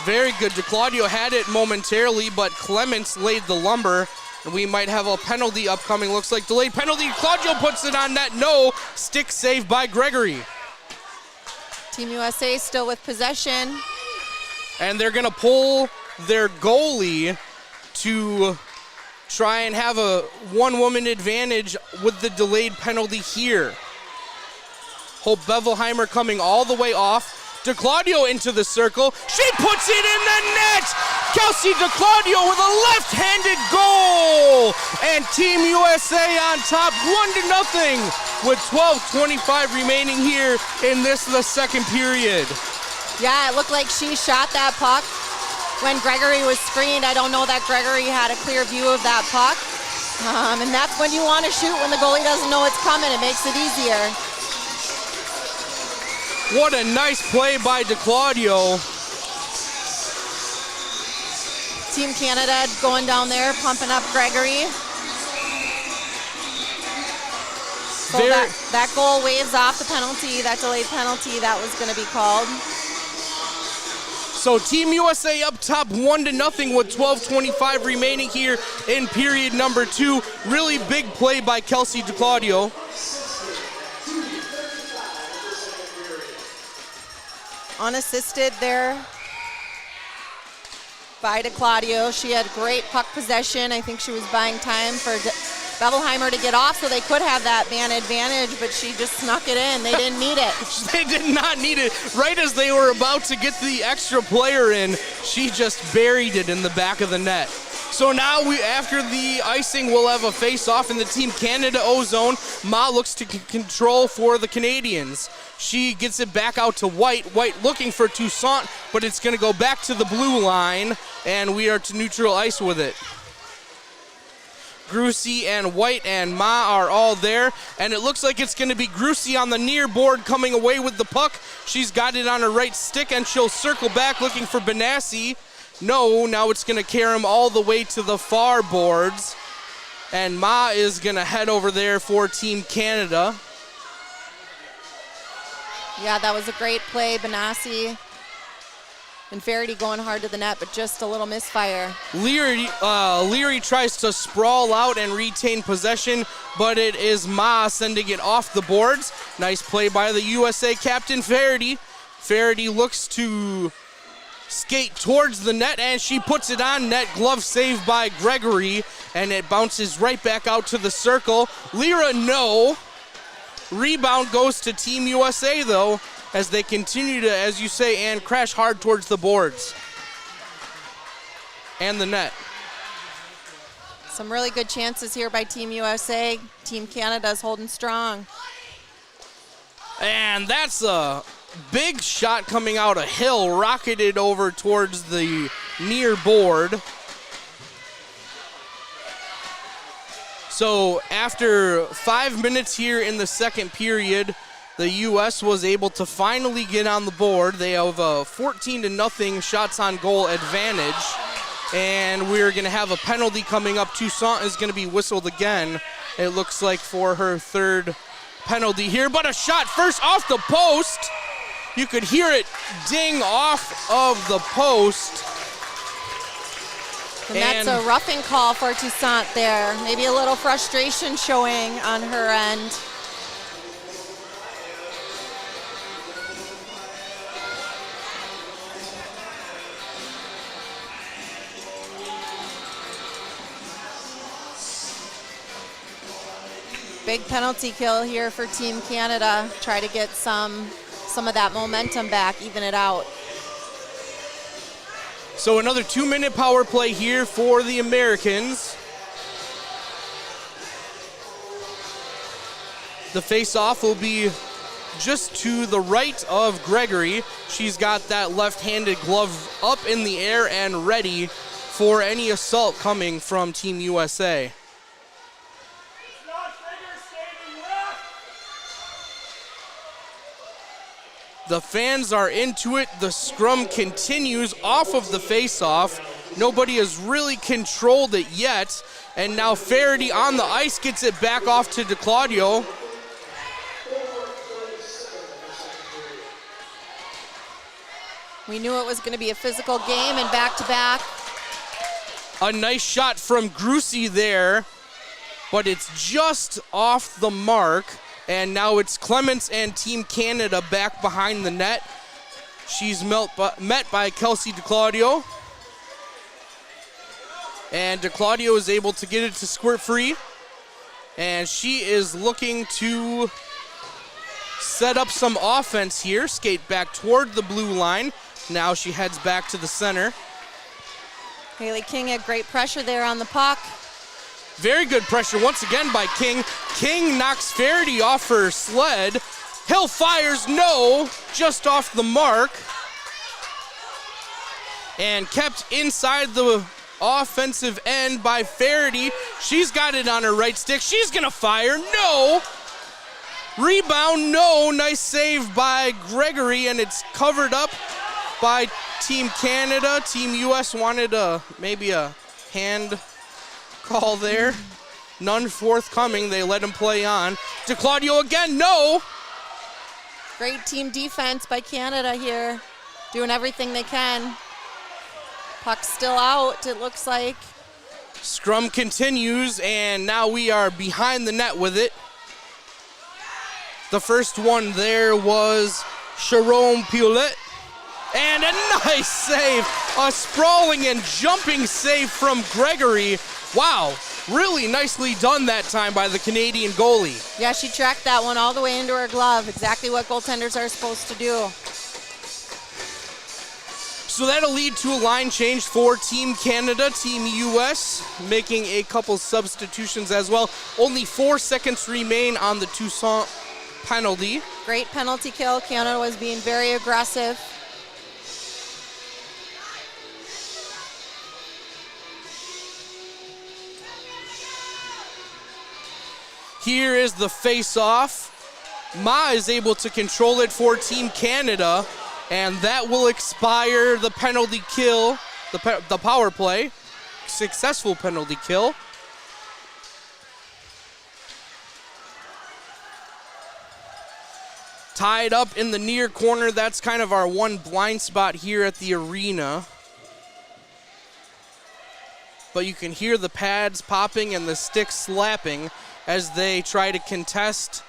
Very good. DeClaudio had it momentarily, but Clements laid the lumber, and we might have a penalty upcoming. Looks like delayed penalty. Claudio puts it on net. No. Stick save by Gregory. Team USA still with possession. And they're going to pull their goalie to try and have a one-woman advantage with the delayed penalty here. Hope Bevelheimer coming all the way off. DeClaudio into the circle. She puts it in the net! Kelsey DeClaudio with a left-handed goal! And Team USA on top 1-0 with 12:25 remaining here in the second period. Yeah, it looked like she shot that puck when Gregory was screened. I don't know that Gregory had a clear view of that puck. And that's when you want to shoot, when the goalie doesn't know it's coming. It makes it easier. What a nice play by DeClaudio. Team Canada going down there, pumping up Gregory. So that goal waves off the penalty, that delayed penalty that was going to be called. So Team USA up top 1-0 with 12:25 remaining here in period number 2. Really big play by Kelsey DeClaudio. Unassisted there by DeClaudio. She had great puck possession. I think she was buying time for Bevelheimer to get off so they could have that man advantage, but she just snuck it in. They didn't need it. They did not need it. Right as they were about to get the extra player in, she just buried it in the back of the net. So now after the icing, we'll have a face-off in the Team Canada O zone. Ma looks to control for the Canadians. She gets it back out to White. White looking for Toussaint, but it's going to go back to the blue line, and we are to neutral ice with it. Grucy and White and Ma are all there, and it looks like it's going to be Grucy on the near board coming away with the puck. She's got it on her right stick, and she'll circle back looking for Benassi. No, now it's going to carry him all the way to the far boards, and Ma is going to head over there for Team Canada. Yeah, that was a great play. Benassi and Faraday going hard to the net, but just a little misfire. Leary tries to sprawl out and retain possession, but it is Ma sending it off the boards. Nice play by the USA captain, Faraday. Faraday looks to skate towards the net, and she puts it on net. Glove saved by Gregory, and it bounces right back out to the circle. Lyra, no. Rebound goes to Team USA, though, as they continue to, as you say, and crash hard towards the boards and the net. Some really good chances here by Team USA. Team Canada's holding strong. And that's a big shot coming out a hill, rocketed over towards the near board. So after 5 minutes here in the second period, the U.S. was able to finally get on the board. They have a 14-0 shots on goal advantage, and we're going to have a penalty coming up. Toussaint is going to be whistled again, it looks like, for her third penalty here. But a shot first off the post. You could hear it ding off of the post. And that's a roughing call for Toussaint there. Maybe a little frustration showing on her end. Big penalty kill here for Team Canada. Try to get some of that momentum back, even it out. So another 2-minute power play here for the Americans. The face-off will be just to the right of Gregory. She's got that left-handed glove up in the air and ready for any assault coming from Team USA. The fans are into it. The scrum continues off of the face-off. Nobody has really controlled it yet. And now Faraday on the ice gets it back off to DeClaudio. We knew it was going to be a physical game, and back-to-back. A nice shot from Grucy there, but it's just off the mark. And now it's Clements and Team Canada back behind the net. She's met by Kelsey DeClaudio. And DeClaudio is able to get it to squirt free. And she is looking to set up some offense here. Skate back toward the blue line. Now she heads back to the center. Haley King had great pressure there on the puck. Very good pressure once again by King. King knocks Faraday off her sled. Hill fires, no, just off the mark. And kept inside the offensive end by Faraday. She's got it on her right stick. She's gonna fire, no. Rebound, no. Nice save by Gregory, and it's covered up by Team Canada. Team US wanted maybe a hand call there. None forthcoming. They let him play on. DeClaudio again, no. Great team defense by Canada here. Doing everything they can. Puck's still out, it looks like. Scrum continues, and now we are behind the net with it. The first one there was Sharon Piolet. And a nice save. A sprawling and jumping save from Gregory. Wow, really nicely done that time by the Canadian goalie. Yeah, she tracked that one all the way into her glove. Exactly what goaltenders are supposed to do. So that'll lead to a line change for Team Canada, Team US, making a couple substitutions as well. Only 4 seconds remain on the Toussaint penalty. Great penalty kill. Canada was being very aggressive. Here is the face-off. Ma is able to control it for Team Canada, and that will expire the penalty kill, the power play. Successful penalty kill. Tied up in the near corner. That's kind of our one blind spot here at the arena. But you can hear the pads popping and the sticks slapping as they try to contest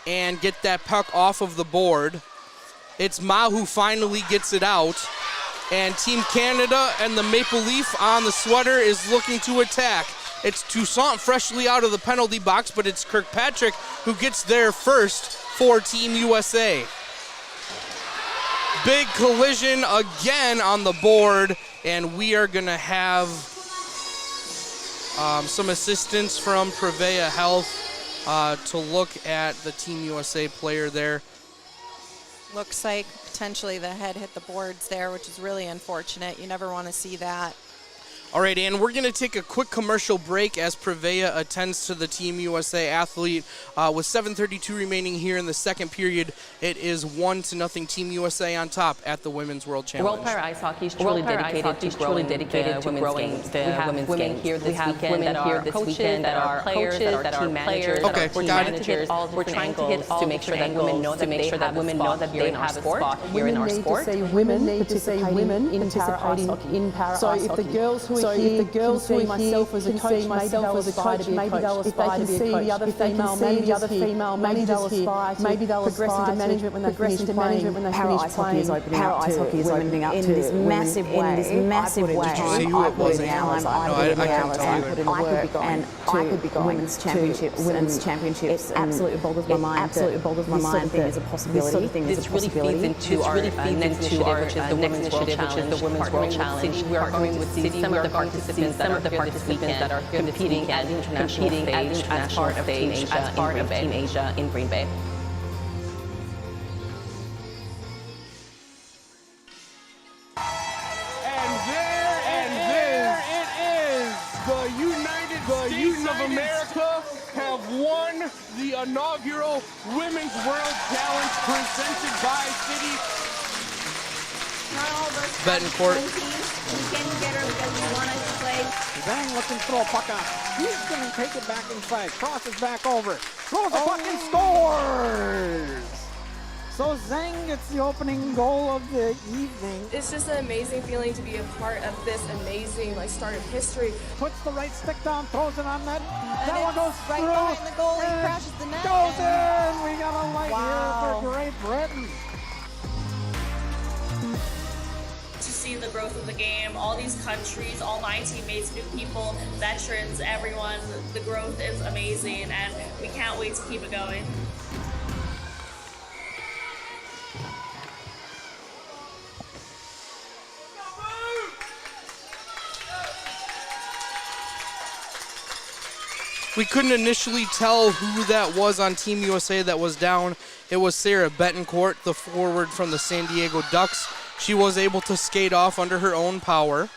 and get that puck off of the board. It's Ma who finally gets it out. And Team Canada and the Maple Leaf on the sweater is looking to attack. It's Toussaint freshly out of the penalty box, but it's Kirkpatrick who gets there first for Team USA. Big collision again on the board, and we are gonna have some assistance from Prevea Health to look at the Team USA player there. Looks like potentially the head hit the boards there, which is really unfortunate. You never want to see that. All right, and we're going to take a quick commercial break as Prevea attends to the Team USA athlete. With 7:32 remaining here in the second period, it is 1-0 Team USA on top at the Women's World Challenge. World Para Ice Hockey is truly dedicated to growing the women's game. We have women here this weekend that are players, that are team managers, that are team managers. We're trying to hit all to make sure that women know that they have a spot here in our sport. Women need to say women participating in para ice hockey. So if the girls who so if the girls who see myself as a coach, maybe they'll aspire to be a coach. If they can see the other female managers here, maybe they'll aspire to progress into management when they finish playing. Para-ice hockey is opening up in this massive way. I put in the hours, I put in the work, and I could be going women's championships. It absolutely boggles my mind. This sort of thing is a possibility. This really feeds into our next initiative, which is the Women's World Challenge. The Women's World Challenge. We are going to see some of the participants that are competing at the international stage as part of Team Asia in Green Bay. Of America have won the inaugural Women's World Challenge presented by City. Not all of us Betancourt. have teams. We came together because we wanted to play. Zhang looking to throw a puck out. He's going to take it back inside. Crosses back over. Throws the puck and scores! So Zhang gets the opening goal of the evening. It's just an amazing feeling to be a part of this amazing start of history. Puts the right stick down, throws it on net. And That one goes right through. behind the goalie, crashes the net. Goes in. We got a light here for Great Britain. To see the growth of the game, all these countries, all my teammates, new people, veterans, everyone, the growth is amazing, and we can't wait to keep it going. We couldn't initially tell who that was on Team USA that was down. It was Sarah Betancourt, the forward from the San Diego Ducks. She was able to skate off under her own power.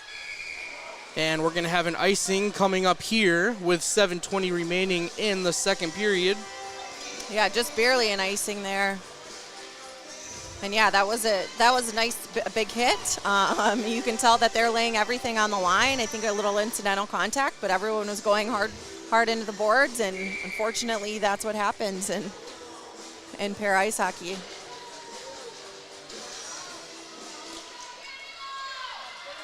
And we're going to have an icing coming up here with 7:20 remaining in the second period. Yeah, just barely an icing there. And yeah, that was a nice big hit. You can tell that they're laying everything on the line. I think a little incidental contact, but everyone was going hard into the boards, and unfortunately that's what happens in pair ice hockey.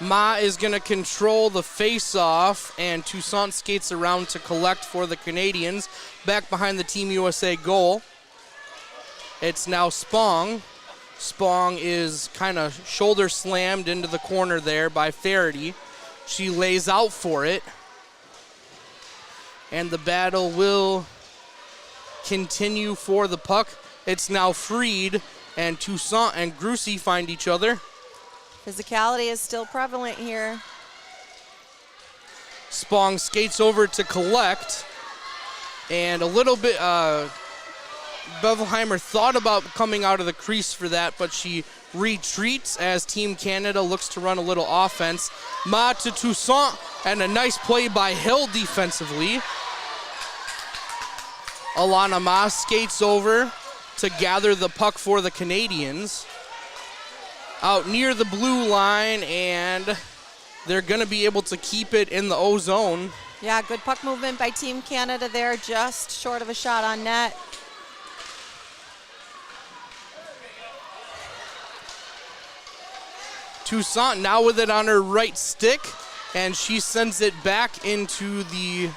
Ma is going to control the face-off, and Toussaint skates around to collect for the Canadians. Back behind the Team USA goal, it's now Spong. Spong is kind of shoulder slammed into the corner there by Faraday. She lays out for it. And the battle will continue for the puck. It's now freed, and Toussaint and Grucy find each other. Physicality is still prevalent here. Spong skates over to collect, and a little bit, Bevelheimer thought about coming out of the crease for that, but she retreats as Team Canada looks to run a little offense. Ma to Toussaint, and a nice play by Hill defensively. Alana Ma skates over to gather the puck for the Canadians. Out near the blue line, and they're going to be able to keep it in the O zone. Yeah, good puck movement by Team Canada there, just short of a shot on net. Toussaint now with it on her right stick, and she sends it back into the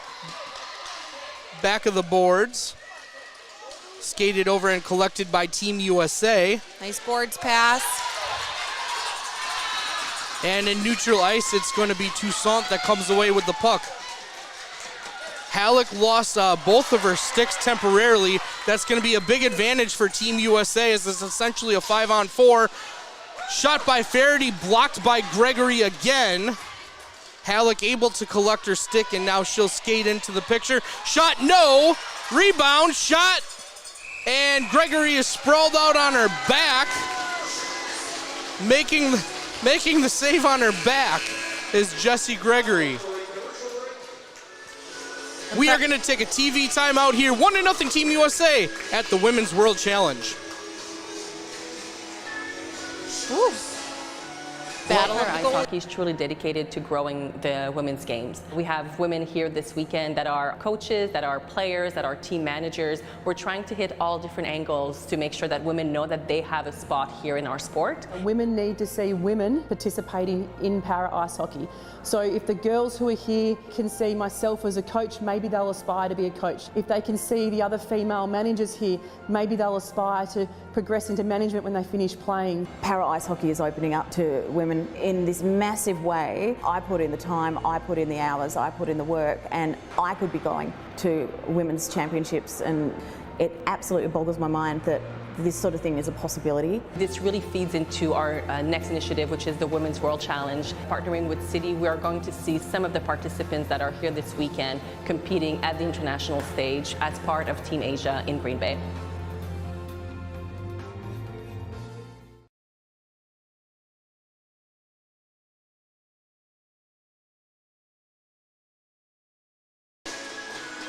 back of the boards. Skated over and collected by Team USA. Nice boards pass. And in neutral ice, it's going to be Toussaint that comes away with the puck. Halleck lost both of her sticks temporarily. That's going to be a big advantage for Team USA, as it's essentially a 5-on-4. Shot by Faraday, blocked by Gregory again. Halleck able to collect her stick, and now she'll skate into the picture. Shot, no. Rebound, shot. And Gregory is sprawled out on her back. Making the save on her back is Jessie Gregory. We are going to take a TV timeout here. 1-0 Team USA at the Women's World Challenge. Woo. battle of Ice the goal. hockey is truly dedicated to growing the women's games. We have women here this weekend that are coaches, that are players, that are team managers. We're trying to hit all different angles to make sure that women know that they have a spot here in our sport. Women need to see women participating in para ice hockey. So if the girls who are here can see myself as a coach, maybe they'll aspire to be a coach. If they can see the other female managers here, maybe they'll aspire to progress into management when they finish playing. Para ice hockey is opening up to women in this massive way. I put in the time, I put in the hours, I put in the work, and I could be going to women's championships, and it absolutely boggles my mind that this sort of thing is a possibility. This really feeds into our next initiative, which is the Women's World Challenge. Partnering with City, we are going to see some of the participants that are here this weekend competing at the international stage as part of Team Asia in Green Bay.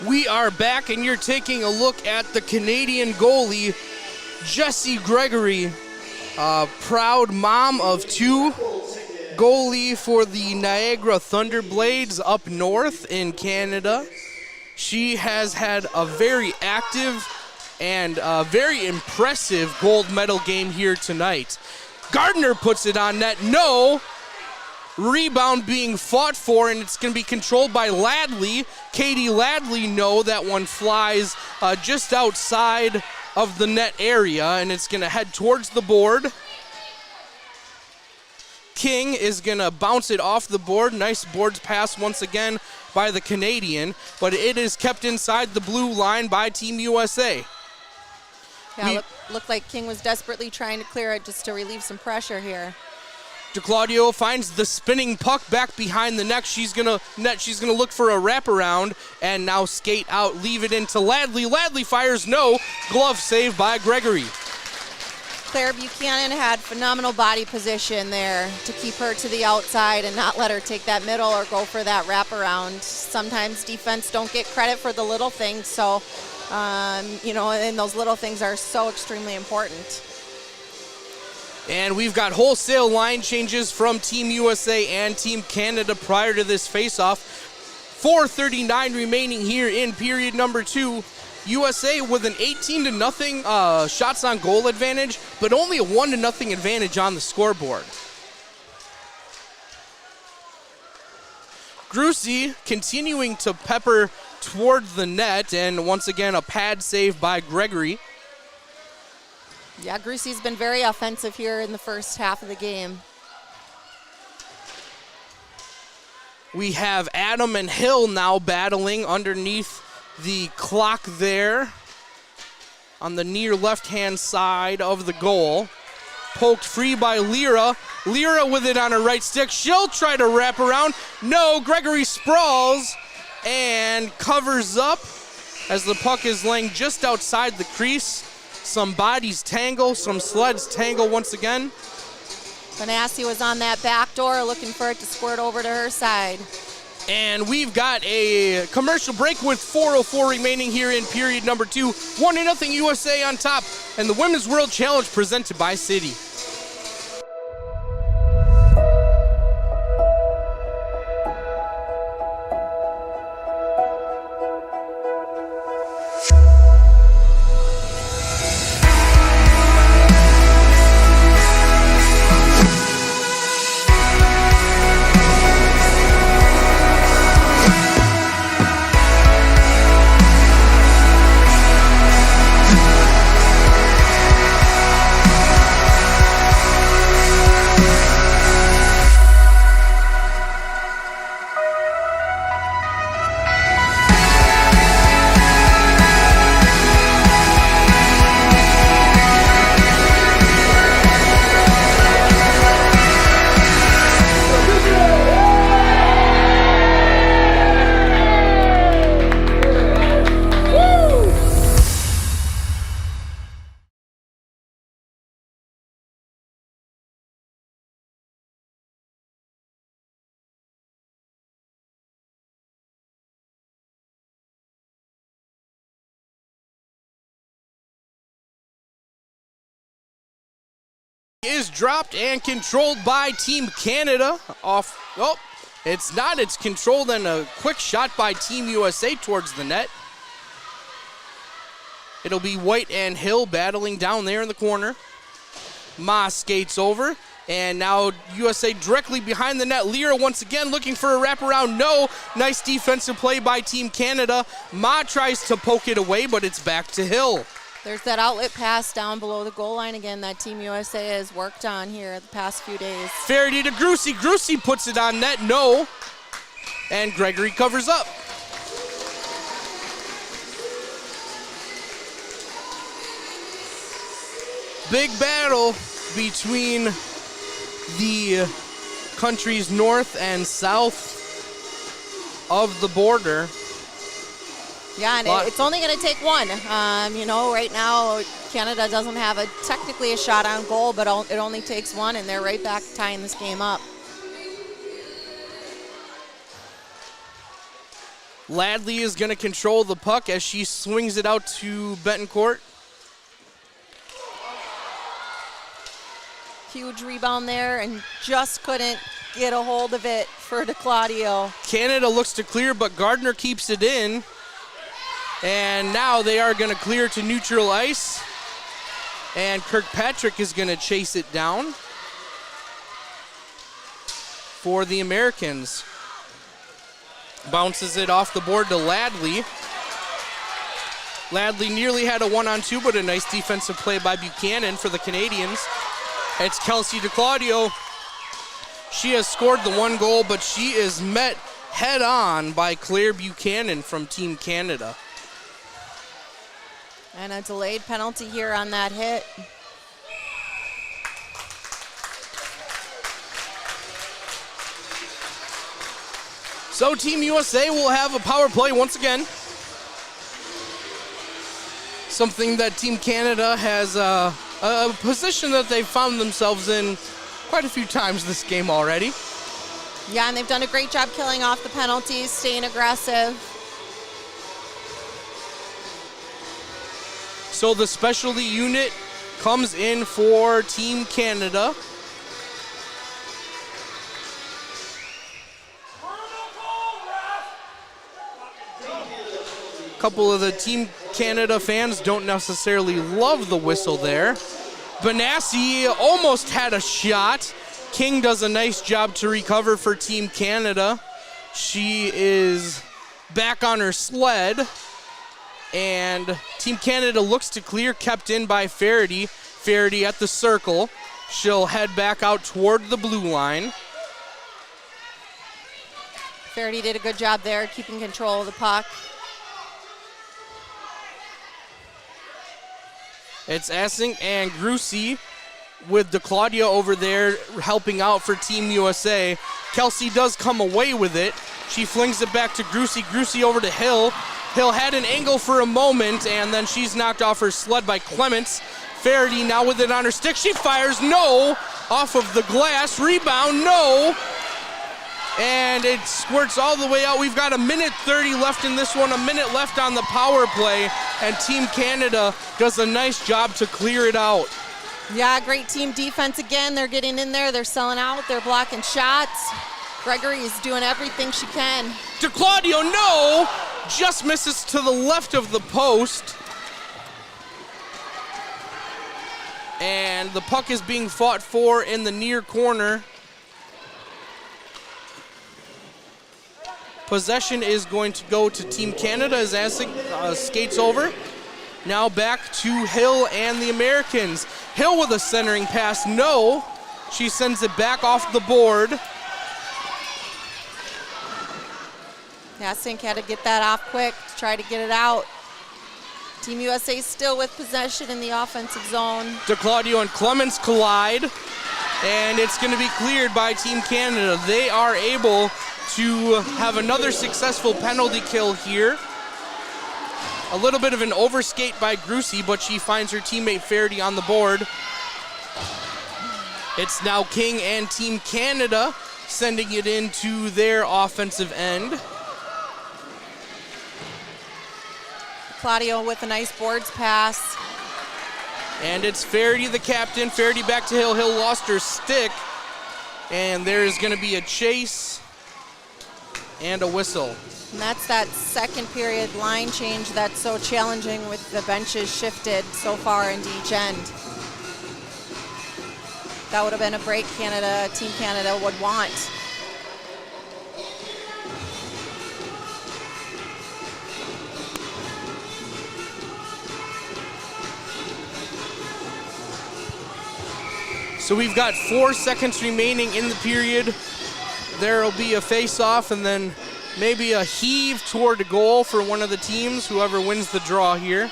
We are back, and you're taking a look at the Canadian goalie, Jessie Gregory, proud mom of two, goalie for the Niagara Thunderblades up north in Canada. She has had a very active and very impressive gold medal game here tonight. Gardner puts it on net. No! Rebound being fought for, and it's going to be controlled by Ladley. Katie Ladley, no, that one flies just outside of the net area, and it's going to head towards the board. King is going to bounce it off the board. Nice boards pass once again by the Canadian, but it is kept inside the blue line by Team USA. Yeah, looked like King was desperately trying to clear it just to relieve some pressure here. DeClaudio finds the spinning puck back behind the net. She's gonna look for a wraparound and now skate out, leave it into Ladley. Ladley fires, no. Glove save by Gregory. Claire Buchanan had phenomenal body position there to keep her to the outside and not let her take that middle or go for that wraparound. Sometimes defense don't get credit for the little things, so and those little things are so extremely important. And we've got wholesale line changes from Team USA and Team Canada prior to this face-off. 4:39 remaining here in period number 2. USA with an 18-0 shots on goal advantage, but only a 1-0 advantage on the scoreboard. Grucy continuing to pepper toward the net, and once again a pad save by Gregory. Yeah, Grucy's been very offensive here in the first half of the game. We have Adam and Hill now battling underneath the clock there on the near left-hand side of the goal. Poked free by Lira. Lira with it on her right stick. She'll try to wrap around. No, Gregory sprawls and covers up as the puck is laying just outside the crease. Some bodies tangle, some sleds tangle once again. Benassi was on that back door looking for it to squirt over to her side. And we've got a commercial break with 4:04 remaining here in period number 2. 1-0 USA on top, and the Women's World Challenge presented by City. is dropped and controlled by Team Canada. It's not. It's controlled and a quick shot by Team USA towards the net. It'll be White and Hill battling down there in the corner. Ma skates over, and now USA directly behind the net. Lira once again looking for a wraparound. No. Nice defensive play by Team Canada. Ma tries to poke it away, but it's back to Hill. There's that outlet pass down below the goal line again that Team USA has worked on here the past few days. Faraday to Grucey. Grucey puts it on net. No. And Gregory covers up. Big battle between the countries north and south of the border. Yeah, and it's only going to take one. Right now Canada doesn't have technically a shot on goal, but it only takes one, and they're right back tying this game up. Ladley is going to control the puck as she swings it out to Betancourt. Huge rebound there, and just couldn't get a hold of it for DeClaudio. Canada looks to clear, but Gardner keeps it in. And now they are going to clear to neutral ice. And Kirkpatrick is going to chase it down for the Americans. Bounces it off the board to Ladley. Ladley nearly had a 1-on-2, but a nice defensive play by Buchanan for the Canadians. It's Kelsey DeClaudio. She has scored the one goal, but she is met head on by Claire Buchanan from Team Canada. And a delayed penalty here on that hit. So Team USA will have a power play once again. Something that Team Canada has a position that they've found themselves in quite a few times this game already. Yeah, and they've done a great job killing off the penalties, staying aggressive. So the specialty unit comes in for Team Canada. A couple of the Team Canada fans don't necessarily love the whistle there. Benassi almost had a shot. King does a nice job to recover for Team Canada. She is back on her sled. And Team Canada looks to clear, kept in by Faraday. Faraday at the circle. She'll head back out toward the blue line. Faraday did a good job there, keeping control of the puck. It's Essing and Grucey with DeClaudio over there helping out for Team USA. Kelsey does come away with it. She flings it back to Grucey. Grucey over to Hill. Hill had an angle for a moment, and then she's knocked off her sled by Clements. Faraday now with it on her stick. She fires, no, off of the glass. Rebound, no. And it squirts all the way out. We've got 1:30 left in this one, a minute left on the power play, and Team Canada does a nice job to clear it out. Yeah, great team defense again. They're getting in there, they're selling out, they're blocking shots. Gregory is doing everything she can. DeClaudio, no! Just misses to the left of the post. And the puck is being fought for in the near corner. Possession is going to go to Team Canada as Essig skates over. Now back to Hill and the Americans. Hill with a centering pass, no. She sends it back off the board. Yeah, Sink had to get that off quick to try to get it out. Team USA still with possession in the offensive zone. DeClaudio and Clements collide, and it's going to be cleared by Team Canada. They are able to have another successful penalty kill here. A little bit of an overskate by Grucey, but she finds her teammate Faraday on the board. It's now King and Team Canada sending it into their offensive end. Claudio with a nice boards pass. And it's Faraday, the captain. Faraday back to Hill. Hill lost her stick. And there's going to be a chase and a whistle. And that's that second period line change that's so challenging with the benches shifted so far into each end. That would have been a break Team Canada would want. So we've got 4 seconds remaining in the period. There'll be a face-off and then maybe a heave toward the goal for one of the teams, whoever wins the draw here.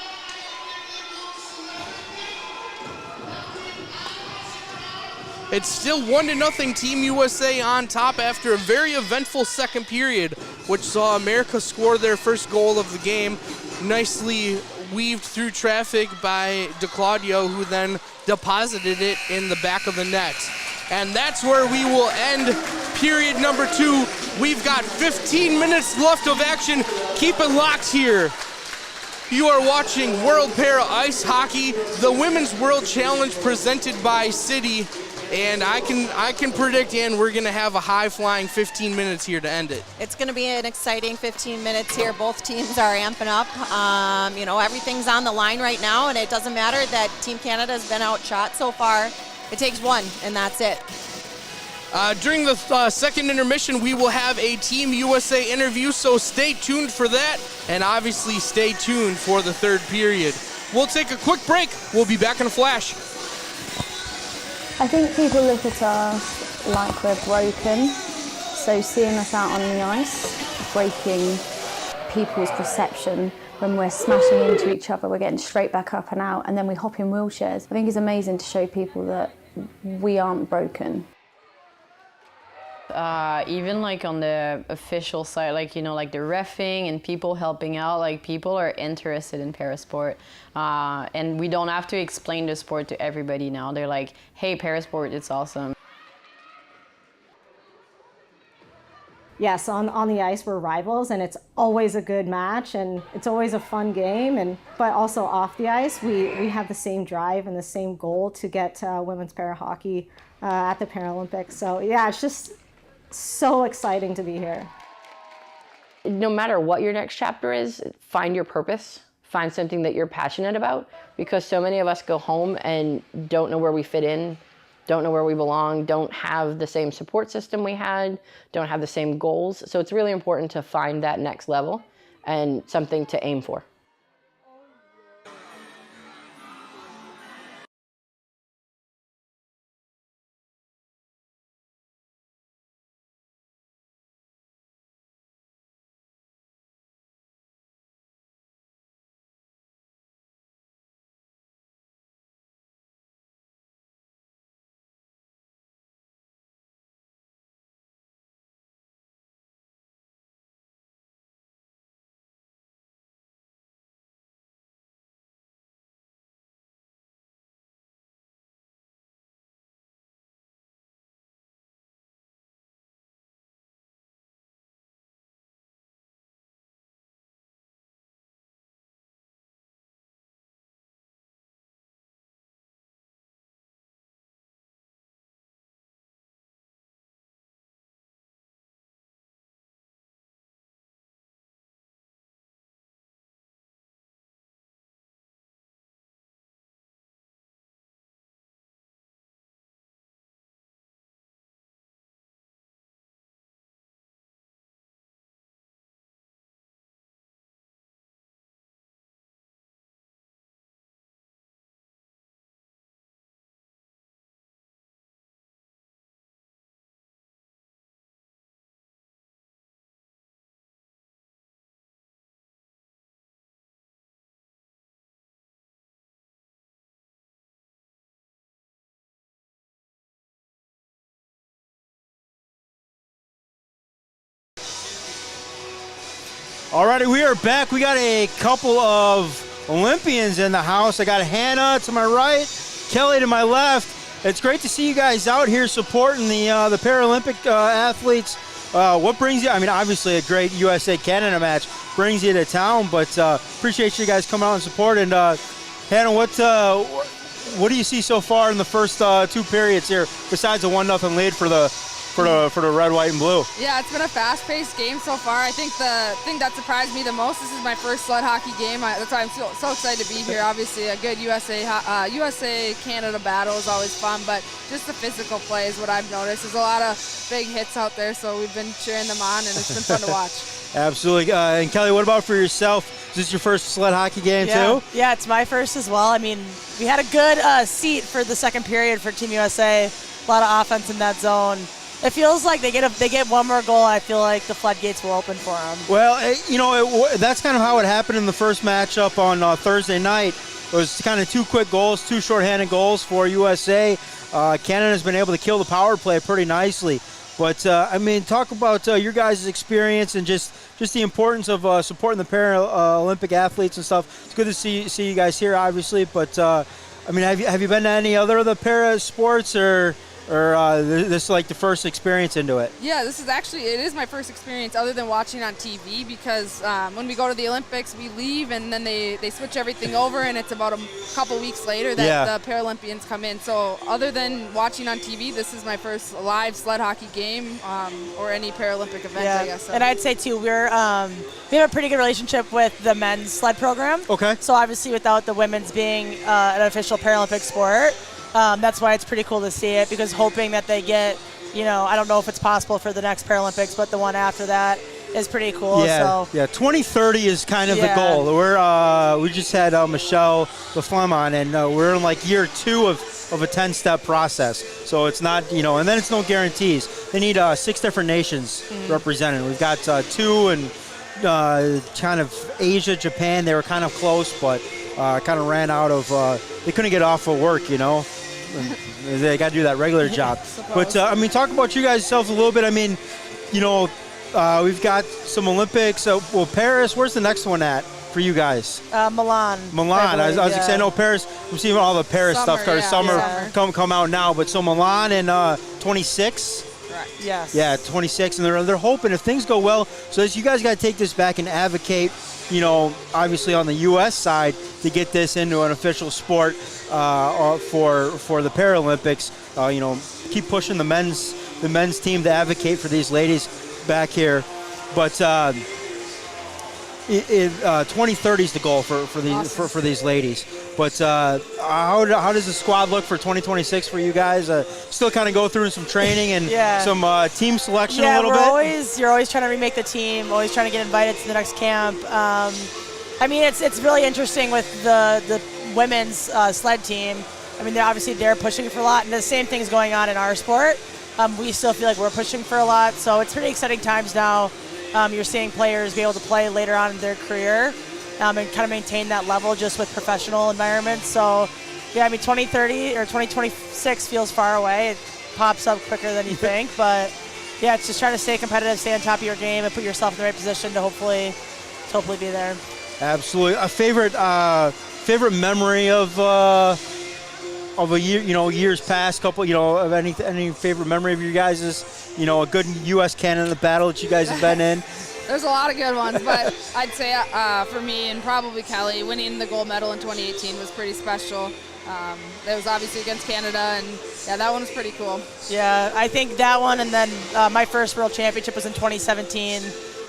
It's still 1-0 Team USA on top after a very eventful second period, which saw America score their first goal of the game. Nicely weaved through traffic by DeClaudio, who then deposited it in the back of the net. And that's where we will end period number 2. We've got 15 minutes left of action. Keep it locked here. You are watching World Para Ice Hockey, the Women's World Challenge presented by City. And I can predict, and we're going to have a high-flying 15 minutes here to end it. It's going to be an exciting 15 minutes here. Both teams are amping up. Everything's on the line right now, and it doesn't matter that Team Canada has been outshot so far. It takes one, and that's it. During the second intermission, we will have a Team USA interview, so stay tuned for that, and obviously stay tuned for the third period. We'll take a quick break. We'll be back in a flash. I think people look at us like we're broken, so seeing us out on the ice, breaking people's perception when we're smashing into each other, we're getting straight back up and out, and then we hop in wheelchairs. I think it's amazing to show people that we aren't broken. Even like on the official side, like the reffing and people helping out, like people are interested in parasport. And we don't have to explain the sport to everybody now. They're like, hey, parasport, it's awesome. Yes, on the ice we're rivals, and it's always a good match, and it's always a fun game. But also off the ice, we have the same drive and the same goal to get women's para hockey at the Paralympics. So yeah, it's just so exciting to be here. No matter what your next chapter is, find your purpose. Find something that you're passionate about, because so many of us go home and don't know where we fit in, don't know where we belong, don't have the same support system we had, don't have the same goals. So it's really important to find that next level and something to aim for. Alrighty, we are back. We got a couple of Olympians in the house. I got Hannah to my right, Kelly to my left. It's great to see you guys out here supporting the Paralympic athletes. What brings you? I mean, obviously a great USA-Canada match brings you to town, but appreciate you guys coming out and support. And Hannah, what do you see so far in the first 2 periods here, besides a 1-0 lead for the red, white, and blue? Yeah, it's been a fast-paced game so far. I think the thing that surprised me the most, this is my first sled hockey game. That's why I'm so excited to be here. Obviously, a good USA-Canada battle is always fun, but just the physical play is what I've noticed. There's a lot of big hits out there, so we've been cheering them on, and it's been fun to watch. Absolutely. And Kelly, what about for yourself? Is this your first sled hockey game too? Yeah, it's my first as well. I mean, we had a good seat for the second period for Team USA. A lot of offense in that zone. It feels like they get one more goal. I feel like the floodgates will open for them. Well, that's kind of how it happened in the first matchup on Thursday night. It was kind of 2 quick goals, 2 shorthanded goals for USA. Canada's been able to kill the power play pretty nicely. But, talk about your guys' experience and just the importance of supporting the Paralympic athletes and stuff. It's good to see you guys here, obviously. But, have you been to any other of the para sports, or this is like the first experience into it? Yeah, it is my first experience other than watching on TV, because when we go to the Olympics, we leave and then they switch everything over, and it's about a couple weeks later that the Paralympians come in. So other than watching on TV, this is my first live sled hockey game or any Paralympic event, I guess. So. And I'd say, too, we have a pretty good relationship with the men's sled program. Okay. So obviously without the women's being an official Paralympic sport, that's why it's pretty cool to see it, because hoping that they get, I don't know if it's possible for the next Paralympics, but the one after that is pretty cool. Yeah, so. 2030 is kind of the goal. We just had Michelle Laflamme on, and we're in like year 2 of a 10-step process. So it's not, and then it's no guarantees. They need 6 different nations represented. We've got 2 in kind of Asia, Japan. They were kind of close, but kind of ran out of, they couldn't get off of work, They got to do that regular job. But, talk about you guys yourselves a little bit. We've got some Olympics. Paris, where's the next one at for you guys? Milan. I was saying, I know Paris, I'm seeing all the Paris stuff because summer come out now. But so Milan in 26? Right. Yes. Yeah, 26. And they're hoping if things go well, so you guys got to take this back and advocate, obviously on the U.S. side to get this into an official sport for the Paralympics. Keep pushing the men's team to advocate for these ladies back here. But 2030 is the goal for these ladies. But how does the squad look for 2026 for you guys? Still kind of go through some training and some team selection a little bit? You're always trying to remake the team, always trying to get invited to the next camp. It's really interesting with the women's sled team. They're pushing for a lot, and the same thing is going on in our sport. We still feel like we're pushing for a lot, so it's pretty exciting times now. You're seeing players be able to play later on in their career and kind of maintain that level just with professional environments. So, 2030 or 2026 feels far away. It pops up quicker than you think, but it's just trying to stay competitive, stay on top of your game, and put yourself in the right position to hopefully be there. Absolutely. A favorite memory of a year, years past, couple, of any favorite memory of you guys' a good U.S.-Canada battle that you guys have been in? There's a lot of good ones, but I'd say for me and probably Kelly, winning the gold medal in 2018 was pretty special. It was obviously against Canada, and that one was pretty cool. Yeah, I think that one, and then my first world championship was in 2017,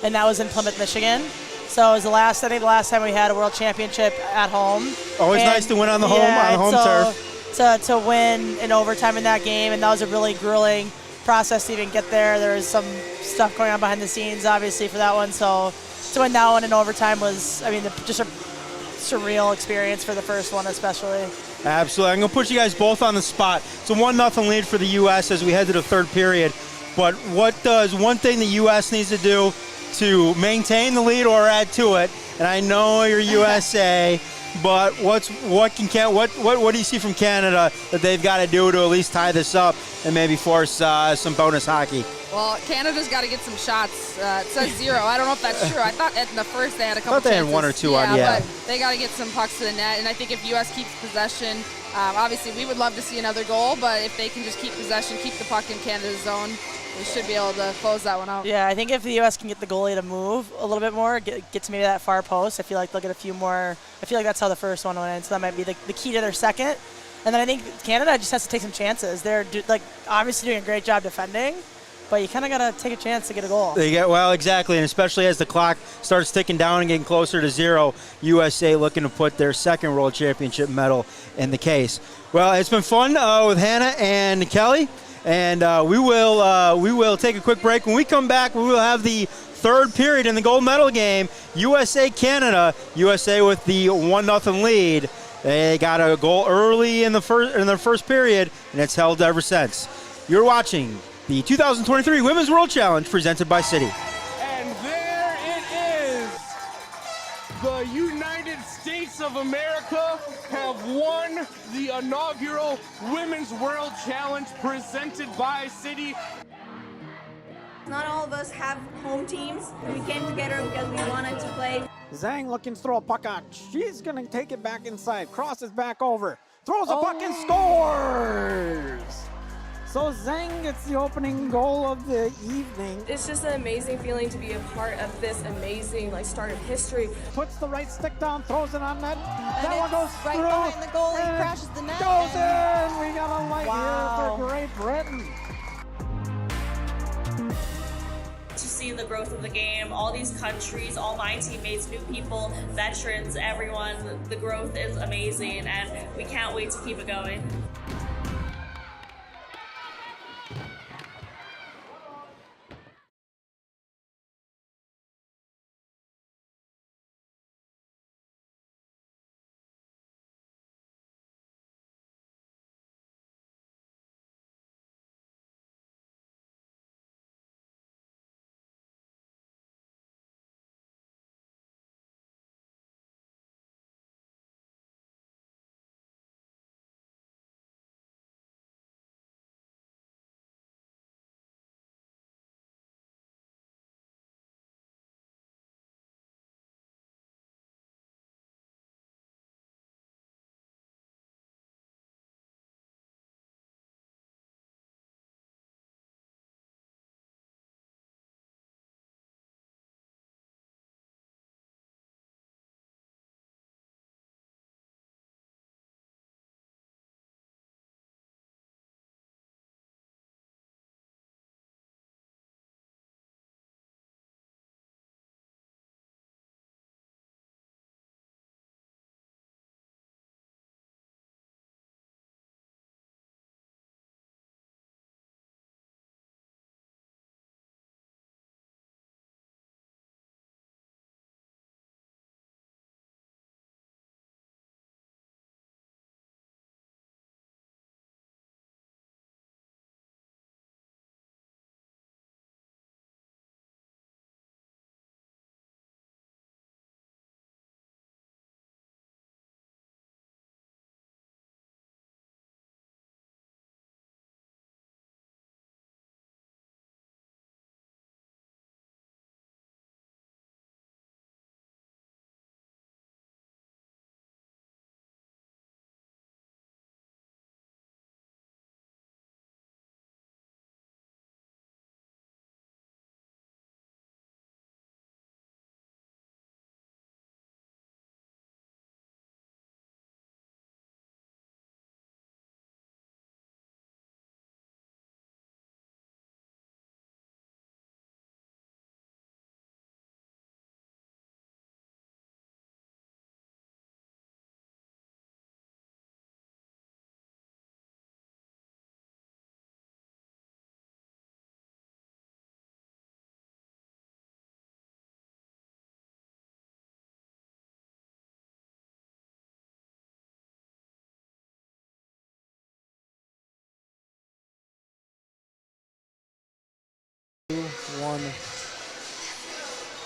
and that was in Plymouth, Michigan. So it was the last time we had a world championship at home. Always nice to win on the home turf. To win in overtime in that game, and that was a really grueling process to even get there. There was some stuff going on behind the scenes, obviously, for that one. So to win that one in overtime was, just a surreal experience for the first one, especially. Absolutely. I'm going to put you guys both on the spot. It's a 1-0 lead for the U.S. as we head to the third period. But what does one thing the U.S. needs to do to maintain the lead or add to it? And I know you're USA. But what do you see from Canada that they've got to do to at least tie this up and maybe force some bonus hockey? Well, Canada's got to get some shots. It says 0. I don't know if that's true. I thought at the first they had a couple. I thought they had 1 or 2 on. But they got to get some pucks to the net. And I think if U.S. keeps possession, obviously we would love to see another goal. But if they can just keep possession, keep the puck in Canada's zone, we should be able to close that one out. Yeah, I think if the U.S. can get the goalie to move a little bit more, get to maybe that far post, I feel like they'll get a few more. I feel like that's how the first one went in, so that might be the key to their second. And then I think Canada just has to take some chances. They're obviously doing a great job defending, but you kind of got to take a chance to get a goal. Well, exactly, and especially as the clock starts ticking down and getting closer to 0, USA looking to put their second World Championship medal in the case. Well, it's been fun with Hannah and Kelly, and we will take a quick break. When we come back, we will have the third period in the gold medal game. USA-Canada. USA with the 1-0 lead. They got a goal early in the first period, and it's held ever since. You're watching the 2023 Women's World Challenge presented by Citi. And there it is. The United States of America have won the inaugural Women's World Challenge presented by Citi. Not all of us have home teams. We came together because we wanted to play. Zhang looking to throw a puck out. She's going to take it back inside. Crosses back over. Throws a puck and scores! So Zhang gets the opening goal of the evening. It's just an amazing feeling to be a part of this amazing start of history. Puts the right stick down, throws it on net. That one goes right through. behind the goalie, crashes the net. Goes in. We got a light Wow. here for Great Britain. To see the growth of the game, all these countries, all my teammates, new people, veterans, everyone, the growth is amazing, and we can't wait to keep it going.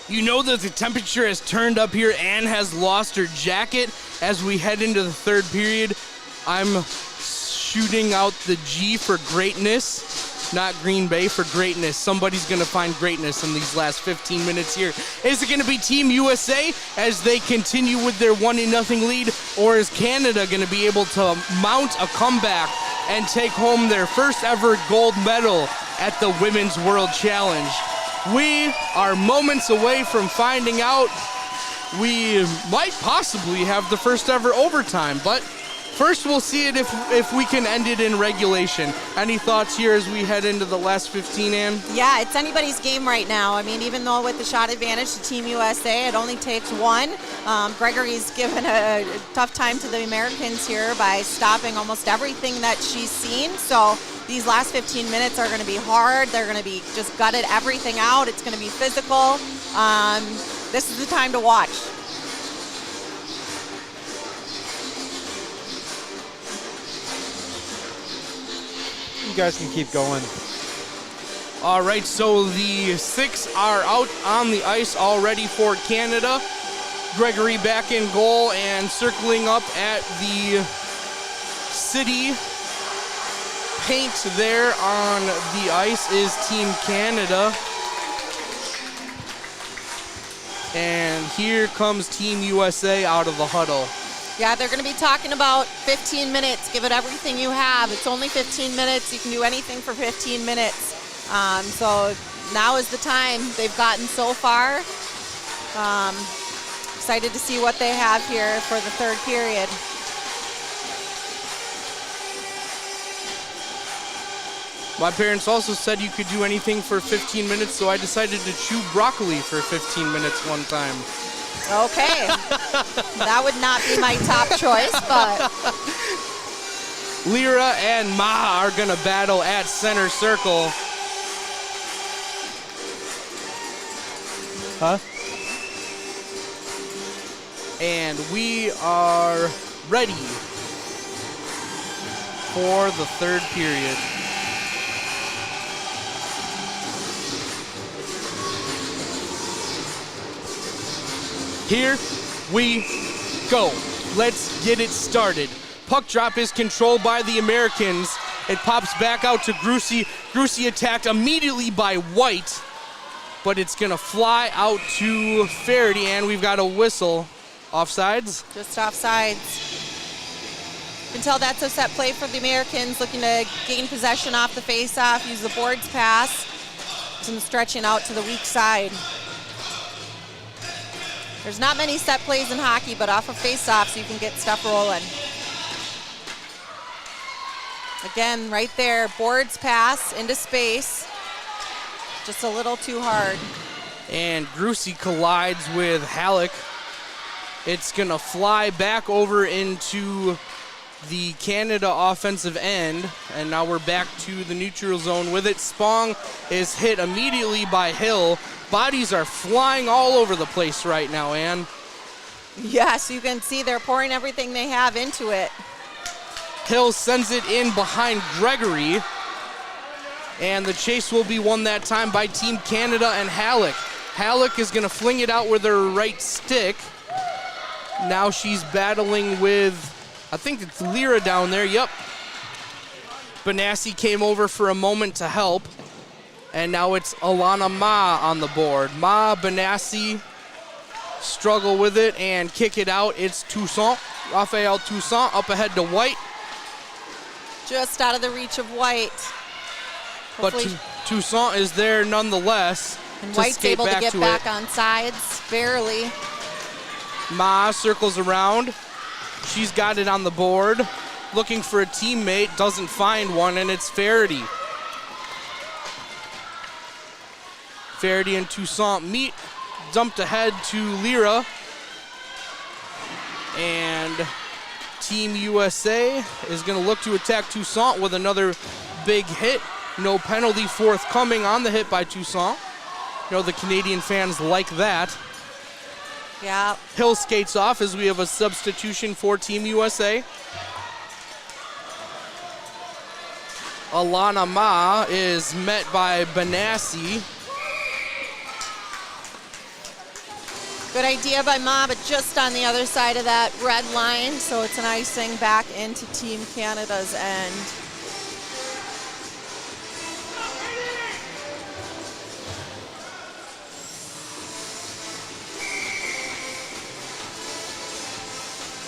You know that the temperature has turned up here. Anne has lost her jacket as we head into the third period. I'm shooting out the G for greatness, not Green Bay, for greatness. Somebody's going to find greatness in these last 15 minutes here. Is it going to be Team USA as they continue with their 1-0 lead, or is Canada going to be able to mount a comeback and take home their first ever gold medal at the Women's World Challenge? We are moments away from finding out. We might possibly have the first ever overtime, but first we'll see it if we can end it in regulation. Any thoughts here as we head into the last 15, Ann? Yeah, it's anybody's game right now. I mean, even though with the shot advantage to Team USA, it only takes one. Gregory's given a tough time to the Americans here by stopping almost everything that she's seen. So these last 15 minutes are going to be hard. They're going to be just gutted everything out. It's going to be physical. This is the time to watch. You guys can keep going. All right, so the 6 are out on the ice already for Canada. Gregory back in goal, and circling up at the city paint there on the ice is Team Canada. And here comes Team USA out of the huddle. Yeah, they're going to be talking about 15 minutes. Give it everything you have. It's only 15 minutes. You can do anything for 15 minutes. So now is the time. They've gotten so far. Excited to see what they have here for the third period. My parents also said you could do anything for 15 minutes, so I decided to chew broccoli for 15 minutes one time. Okay. That would not be my top choice, but... Lyra and Ma are going to battle at center circle. Huh? And we are ready for the third period. Here we go. Let's get it started. Puck drop is controlled by the Americans. It pops back out to Grucey. Grucey attacked immediately by White, but it's going to fly out to Faraday, and we've got a whistle. Offsides? Just offsides. You can tell that's a set play for the Americans, looking to gain possession off the face-off, use the boards pass. Some stretching out to the weak side. There's not many set plays in hockey, but off of face-offs, you can get stuff rolling. Again, right there, boards pass into space. Just a little too hard. And Grucey collides with Halleck. It's gonna fly back over into the Canada offensive end, and now we're back to the neutral zone with it. Spong is hit immediately by Hill. Bodies are flying all over the place right now, Ann. Yes, you can see they're pouring everything they have into it. Hill sends it in behind Gregory, and the chase will be won that time by Team Canada and Halleck. Halleck is gonna fling it out with her right stick. Now she's battling with, I think it's Lyra down there, yep. Benassi came over for a moment to help. And now it's Alana Ma on the board. Ma, Benassi struggle with it and kick it out. It's Toussaint, Raphael Toussaint up ahead to White. Just out of the reach of White. But Toussaint is there nonetheless. And White's able to get back on sides, barely. Ma circles around. She's got it on the board. Looking for a teammate, doesn't find one, and it's Faraday. Faraday and Toussaint meet, dumped ahead to Lyra. And Team USA is gonna look to attack Toussaint with another big hit. No penalty forthcoming on the hit by Toussaint. You know, the Canadian fans like that. Yeah. Hill skates off as we have a substitution for Team USA. Alana Ma is met by Benassi. Good idea by Ma, but just on the other side of that red line, so it's an icing back into Team Canada's end.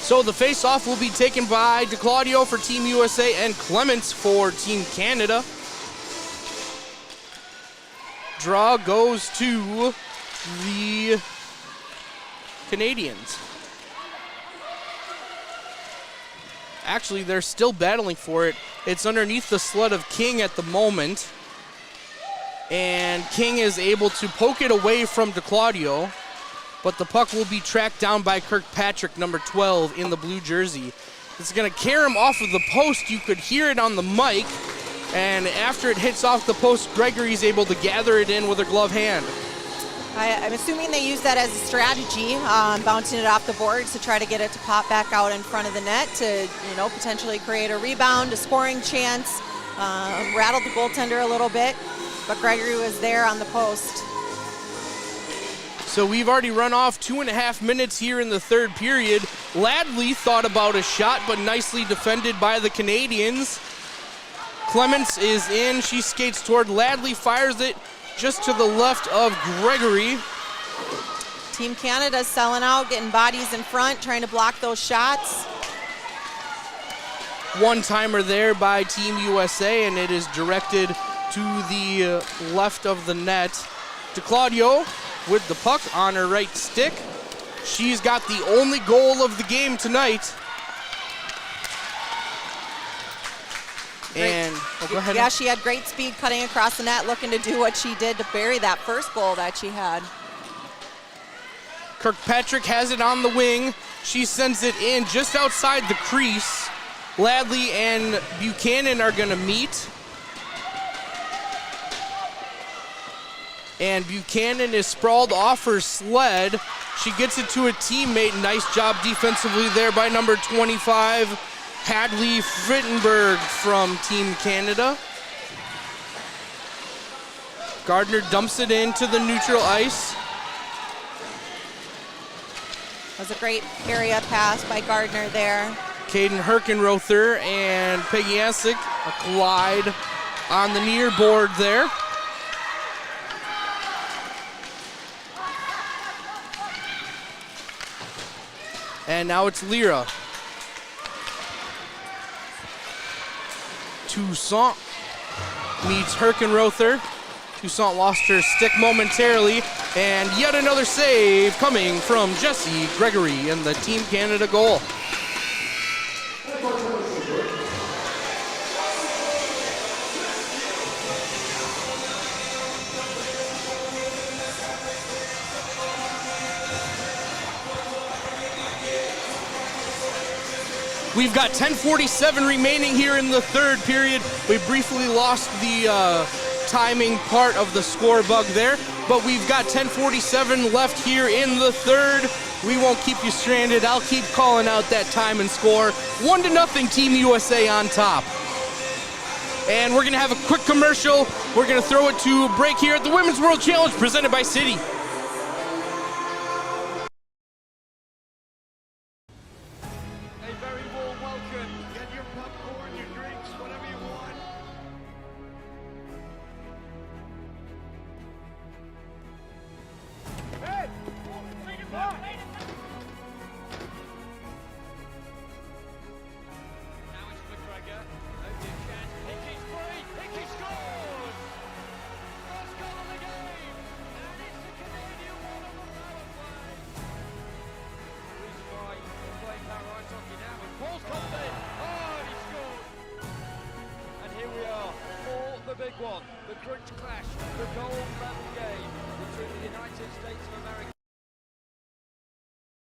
So the face-off will be taken by DeClaudio for Team USA and Clements for Team Canada. Draw goes to the Canadians. Actually, they're still battling for it. It's underneath the sled of King at the moment. And King is able to poke it away from DeClaudio, but the puck will be tracked down by Kirkpatrick, number 12, in the blue jersey. It's going to carry him off of the post. You could hear it on the mic. And after it hits off the post, Gregory's able to gather it in with her glove hand. I'm assuming they use that as a strategy, bouncing it off the boards to try to get it to pop back out in front of the net to, potentially create a rebound, a scoring chance, rattle the goaltender a little bit, but Gregory was there on the post. So we've already run off 2.5 minutes here in the third period. Ladley thought about a shot, but nicely defended by the Canadians. Clements is in, she skates toward Ladley, fires it just to the left of Gregory. Team Canada's selling out, getting bodies in front, trying to block those shots. One-timer there by Team USA, and it is directed to the left of the net. DeClaudio with the puck on her right stick. She's got the only goal of the game tonight. And go ahead. Yeah, she had great speed cutting across the net, looking to do what she did to bury that first goal that she had. Kirkpatrick has it on the wing. She sends it in just outside the crease. Ladley and Buchanan are going to meet. And Buchanan is sprawled off her sled. She gets it to a teammate. Nice job defensively there by number 25. Hadley Frittenberg from Team Canada. Gardner dumps it into the neutral ice. That was a great area pass by Gardner there. Caden Herkenrother and Peggy Asick, a collide on the near board there. And now it's Lyra. Toussaint meets Herkenrother. Toussaint lost her stick momentarily, and yet another save coming from Jessie Gregory in the Team Canada goal. We've got 10:47 remaining here in the third period. We briefly lost the timing part of the score bug there, but we've got 10:47 left here in the third. We won't keep you stranded. I'll keep calling out that time and score. 1-0 Team USA on top. And we're gonna have a quick commercial. We're gonna throw it to break here at the Women's World Challenge presented by Citi.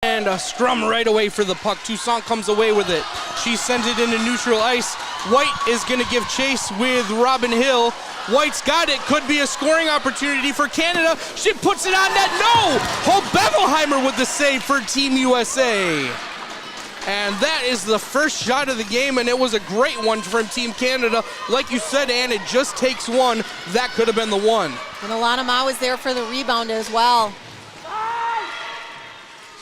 And a scrum right away for the puck. Toussaint comes away with it. She sends it into neutral ice. White is going to give chase with Robin Hill. White's got it. Could be a scoring opportunity for Canada. She puts it on net. No! Hope Bevelheimer with the save for Team USA. And that is the first shot of the game, and it was a great one from Team Canada. Like you said, Ann, it just takes one. That could have been the one. And Alana Ma was there for the rebound as well.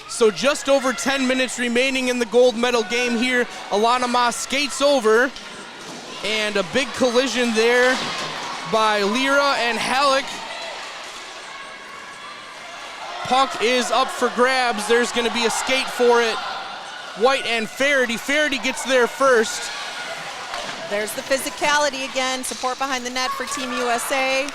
So just over 10 minutes remaining in the gold medal game here. Alana Ma skates over, and a big collision there by Lyra and Halleck. Puck is up for grabs. There's going to be a skate for it. White and Faraday. Faraday gets there first. There's the physicality again. Support behind the net for Team USA.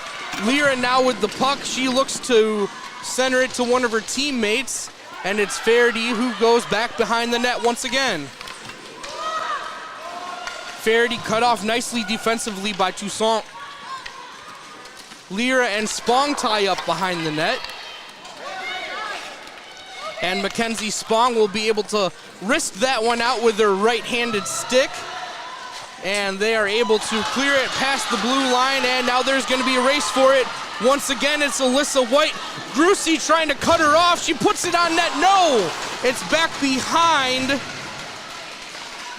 Lyra now with the puck. She looks to center it to one of her teammates. And it's Faraday who goes back behind the net once again. Faraday cut off nicely defensively by Toussaint. Lyra and Spong tie up behind the net. And Mackenzie Spong will be able to wrist that one out with her right-handed stick. And they are able to clear it past the blue line, and now there's going to be a race for it. Once again, it's Alyssa White. Grucy trying to cut her off. She puts it on net. No! It's back behind.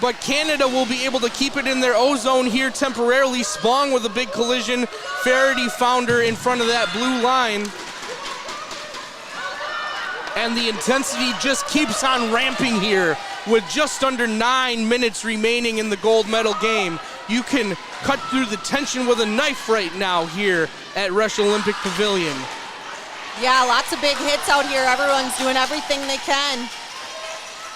But Canada will be able to keep it in their O-zone here temporarily. Spong with a big collision. Faraday found her in front of that blue line. And the intensity just keeps on ramping here with just under 9 minutes remaining in the gold medal game. You can cut through the tension with a knife right now here at Rush Olympic Pavilion. Yeah, lots of big hits out here. Everyone's doing everything they can.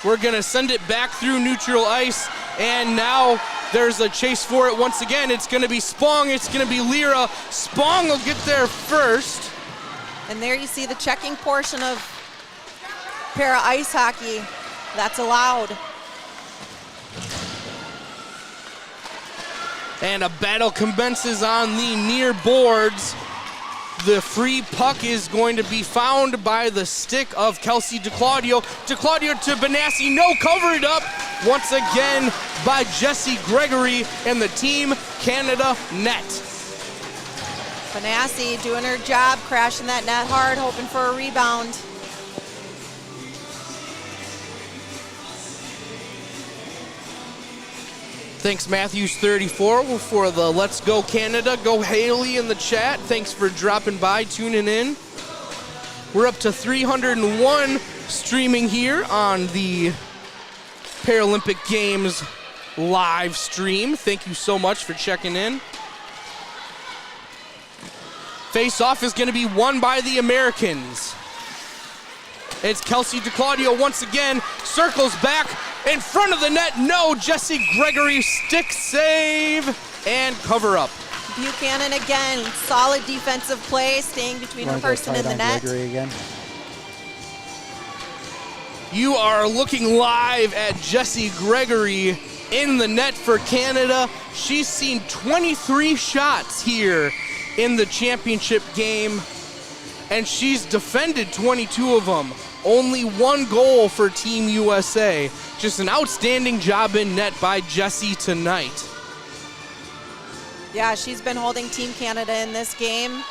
We're gonna send it back through neutral ice, and now there's a chase for it once again. It's gonna be Spong, it's gonna be Lyra. Spong will get there first. And there you see the checking portion of para ice hockey. That's allowed. And a battle commences on the near boards. The free puck is going to be found by the stick of Kelsey DeClaudio. DeClaudio to Benassi, no, covered up once again by Jessie Gregory and the Team Canada net. Benassi doing her job, crashing that net hard, hoping for a rebound. Thanks, Matthews34 for the Let's Go Canada. Go Haley in the chat. Thanks for dropping by, tuning in. We're up to 301 streaming here on the Paralympic Games live stream. Thank you so much for checking in. Face-off is going to be won by the Americans. It's Kelsey DeClaudio once again, circles back in front of the net. No, Jessie Gregory stick save and cover up. Buchanan again, solid defensive play, staying between the person and the net. Gregory again. You are looking live at Jessie Gregory in the net for Canada. She's seen 23 shots here in the championship game, and she's defended 22 of them. Only one goal for Team USA. Just an outstanding job in net by Jessie tonight. Yeah, she's been holding Team Canada in this game.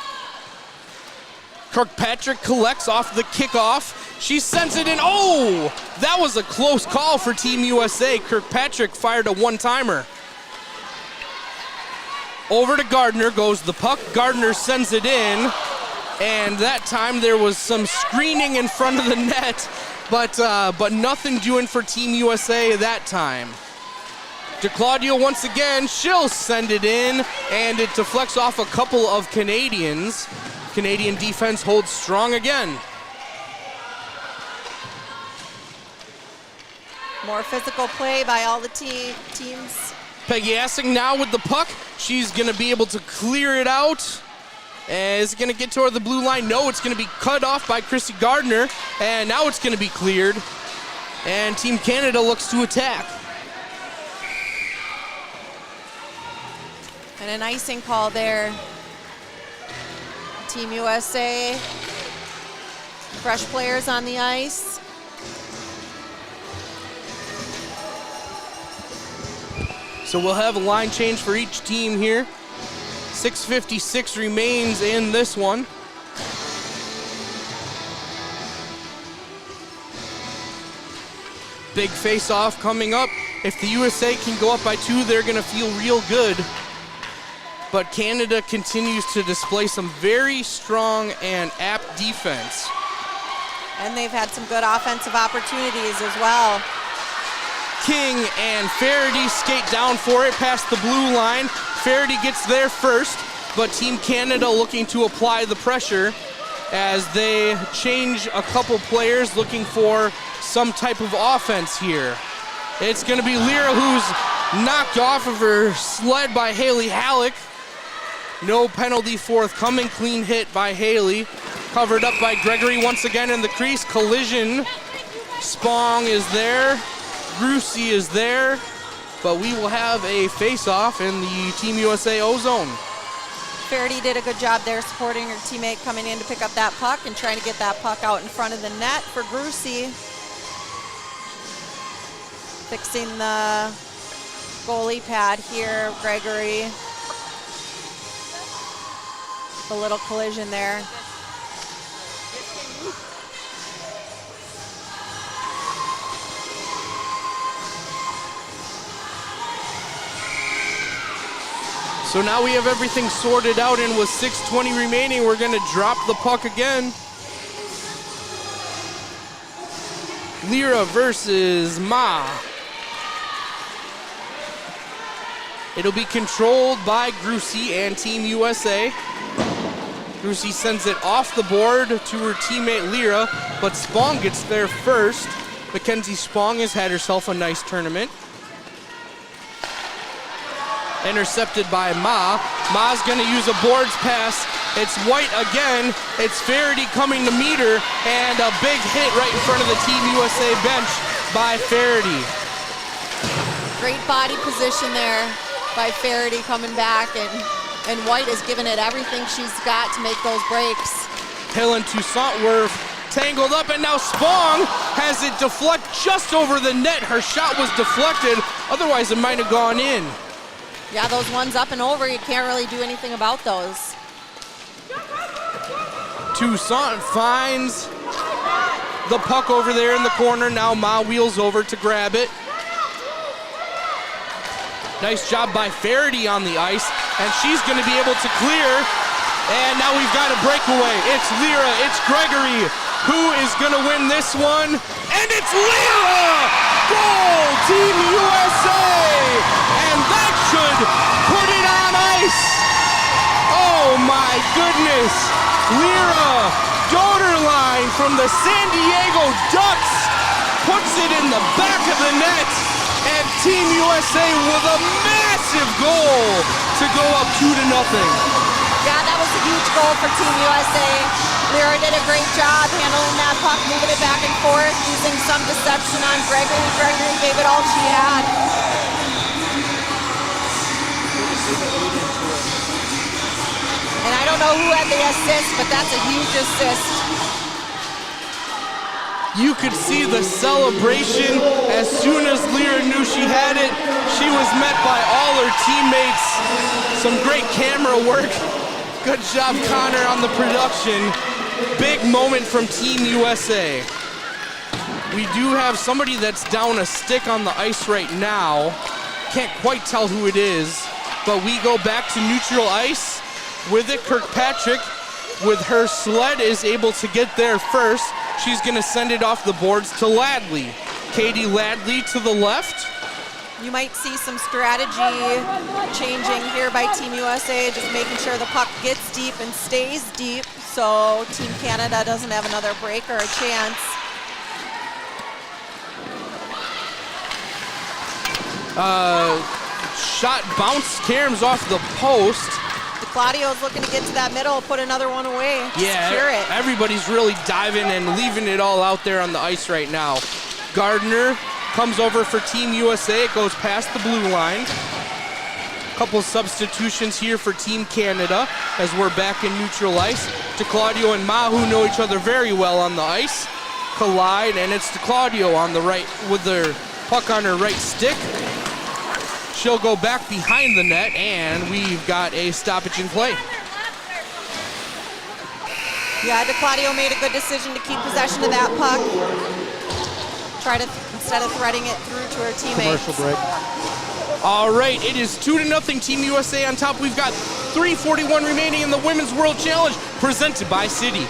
Kirkpatrick collects off the kickoff. She sends it in. Oh, that was a close call for Team USA. Kirkpatrick fired a one-timer. Over to Gardner goes the puck. Gardner sends it in. And that time there was some screening in front of the net, but nothing doing for Team USA that time. DeClaudio once again, she'll send it in, and it deflects off a couple of Canadians. Canadian defense holds strong again. More physical play by all the teams. Peggy Assing now with the puck. She's gonna be able to clear it out. Is it going to get toward the blue line? No, it's going to be cut off by Chrissy Gardner. And now it's going to be cleared. And Team Canada looks to attack. And an icing call there. Team USA. Fresh players on the ice. So we'll have a line change for each team here. 6:56 remains in this one. Big face-off coming up. If the USA can go up by 2, they're going to feel real good. But Canada continues to display some very strong and apt defense. And they've had some good offensive opportunities as well. King and Faraday skate down for it past the blue line. Faraday gets there first, but Team Canada looking to apply the pressure as they change a couple players looking for some type of offense here. It's going to be Lyra who's knocked off of her sled by Haley Halleck. No penalty forthcoming. Clean hit by Haley. Covered up by Gregory once again in the crease. Collision. Spong is there. Grucy is there. but we will have a face-off in the Team USA O-zone. Faraday did a good job there supporting her teammate coming in to pick up that puck and trying to get that puck out in front of the net for Grucy. Fixing the goalie pad here, Gregory. A little collision there. So now we have everything sorted out, and with 6:20 remaining, we're gonna drop the puck again. Lyra versus Ma. It'll be controlled by Grucy and Team USA. Grucy sends it off the board to her teammate Lyra, but Spong gets there first. Mackenzie Spong has had herself a nice tournament. Intercepted by Ma. Ma's gonna use a boards pass. It's White again. It's Faraday coming to meet her, and a big hit right in front of the Team USA bench by Faraday. Great body position there by Faraday coming back, and White has given it everything she's got to make those breaks. Hill and Toussaint were tangled up, and now Spong has it deflect just over the net. Her shot was deflected, otherwise it might have gone in. Yeah, those ones up and over, you can't really do anything about those. Toussaint finds the puck over there in the corner. Now Ma wheels over to grab it. Nice job by Faraday on the ice, and she's going to be able to clear. And now we've got a breakaway. It's Lyra, it's Gregory. Who is going to win this one? And it's Lyra! Goal, Team USA! And that should put it on ice. Oh my goodness. Lyra, daughter line from the San Diego Ducks, puts it in the back of the net. And Team USA with a massive goal to go up 2-0. Yeah, that was a huge goal for Team USA. Lyra did a great job handling that puck, moving it back and forth, using some deception on Gregory. Gregory gave it all she had. And I don't know who had the assist, but that's a huge assist. You could see the celebration as soon as Lyra knew she had it. She was met by all her teammates. Some great camera work. Good job, Connor, on the production. Big moment from Team USA. We do have somebody that's down a stick on the ice right now. Can't quite tell who it is, but we go back to neutral ice. With it, Kirkpatrick, with her sled, is able to get there first. She's going to send it off the boards to Ladley. Katie Ladley to the left. You might see some strategy changing here by Team USA, just making sure the puck gets deep and stays deep, so Team Canada doesn't have another break or a chance. Shot bounced Cairns off the post. Claudio's looking to get to that middle, put another one away, secure it. Everybody's really diving and leaving it all out there on the ice right now. Gardner comes over for Team USA. It goes past the blue line. Couple substitutions here for Team Canada as we're back in neutral ice. To Claudio and Ma, who know each other very well on the ice, collide, and it's to Claudio on the right with their puck on her right stick. She'll go back behind the net, and we've got a stoppage in play. Yeah, Claudio made a good decision to keep possession of that puck. Try to, instead of threading it through to her teammates. Commercial break. All right, it is 2-0, Team USA on top. We've got 3:41 remaining in the Women's World Challenge, presented by Citi.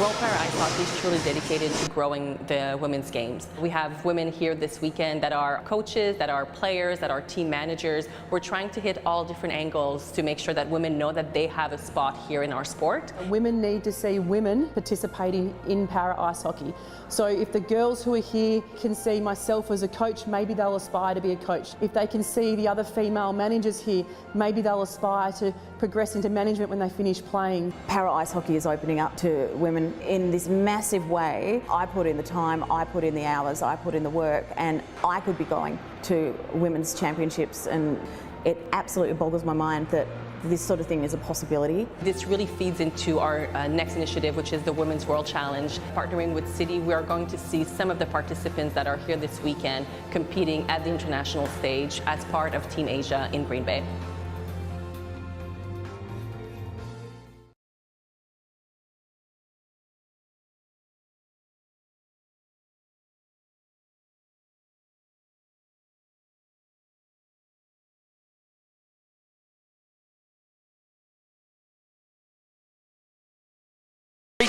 World Para Ice Hockey is truly dedicated to growing the women's games. We have women here this weekend that are coaches, that are players, that are team managers. We're trying to hit all different angles to make sure that women know that they have a spot here in our sport. Women need to see women participating in para ice hockey. So if the girls who are here can see myself as a coach, maybe they'll aspire to be a coach. If they can see the other female managers here, maybe they'll aspire to progress into management when they finish playing. Para ice hockey is opening up to women women in this massive way. I put in the time, I put in the hours, I put in the work, and I could be going to women's championships, and it absolutely boggles my mind that this sort of thing is a possibility. This really feeds into our next initiative, which is the Women's World Challenge. Partnering with City, we are going to see some of the participants that are here this weekend competing at the international stage as part of Team Asia in Green Bay.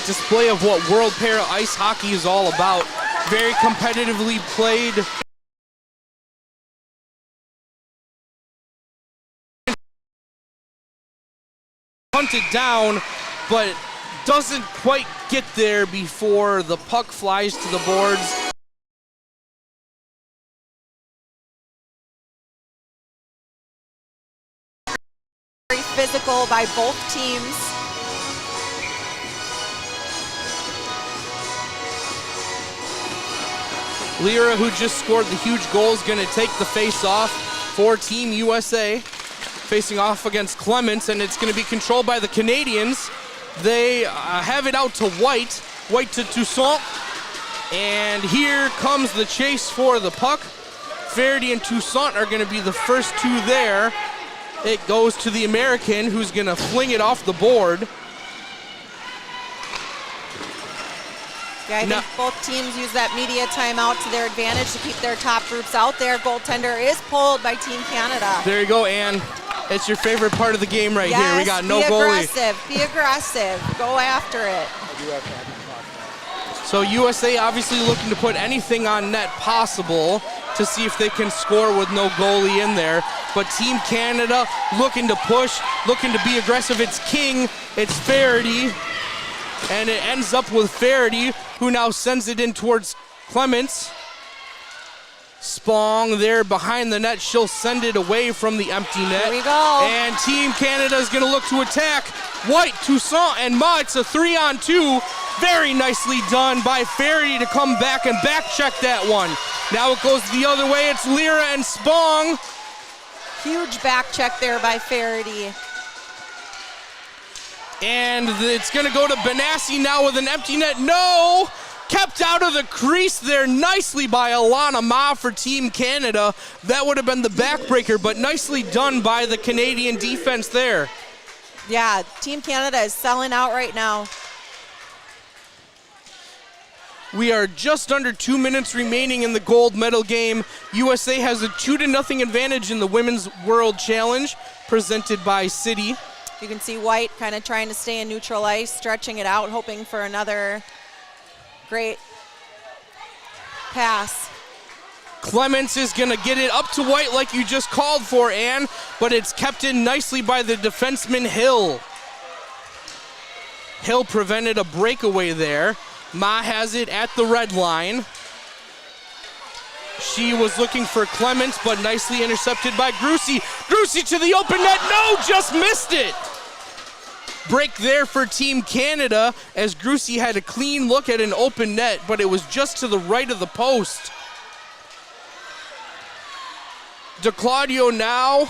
Display of what World Para Ice Hockey is all about. Very competitively played. Hunted down, but doesn't quite get there before the puck flies to the boards. Very physical by both teams. Lyra, who just scored the huge goal, is going to take the face-off for Team USA. Facing off against Clements, and it's going to be controlled by the Canadians. They have it out to White. White to Toussaint. And here comes the chase for the puck. Faraday and Toussaint are going to be the first two there. It goes to the American, who's going to fling it off the board. Yeah, I think both teams use that media timeout to their advantage to keep their top groups out there. Goaltender is pulled by Team Canada. There you go, Ann. It's your favorite part of the game right here. We got no goalie. Be aggressive. Go after it. So USA obviously looking to put anything on net possible to see if they can score with no goalie in there. But Team Canada looking to push, looking to be aggressive. It's King, it's Faraday. And it ends up with Faraday, who now sends it in towards Clements. Spong there behind the net. She'll send it away from the empty net. Here we go. And Team Canada is going to look to attack. White, Toussaint, and Ma. It's a 3-on-2. Very nicely done by Faraday to come back and back check that one. Now it goes the other way. It's Lyra and Spong. Huge back check there by Faraday. And it's going to go to Benassi now with an empty net. No! Kept out of the crease there nicely by Alana Ma for Team Canada. That would have been the backbreaker, but nicely done by the Canadian defense there. Yeah, Team Canada is selling out right now. We are just under 2 minutes remaining in the gold medal game. USA has a 2-0 advantage in the Women's World Challenge presented by City. You can see White kind of trying to stay in neutral ice, stretching it out, hoping for another great pass. Clements is going to get it up to White like you just called for, Ann, but it's kept in nicely by the defenseman Hill. Hill prevented a breakaway there. Ma has it at the red line. She was looking for Clements, but nicely intercepted by Grucey. Grucey to the open net. No, just missed it. Break there for Team Canada as Grucey had a clean look at an open net, but it was just to the right of the post. DeClaudio now.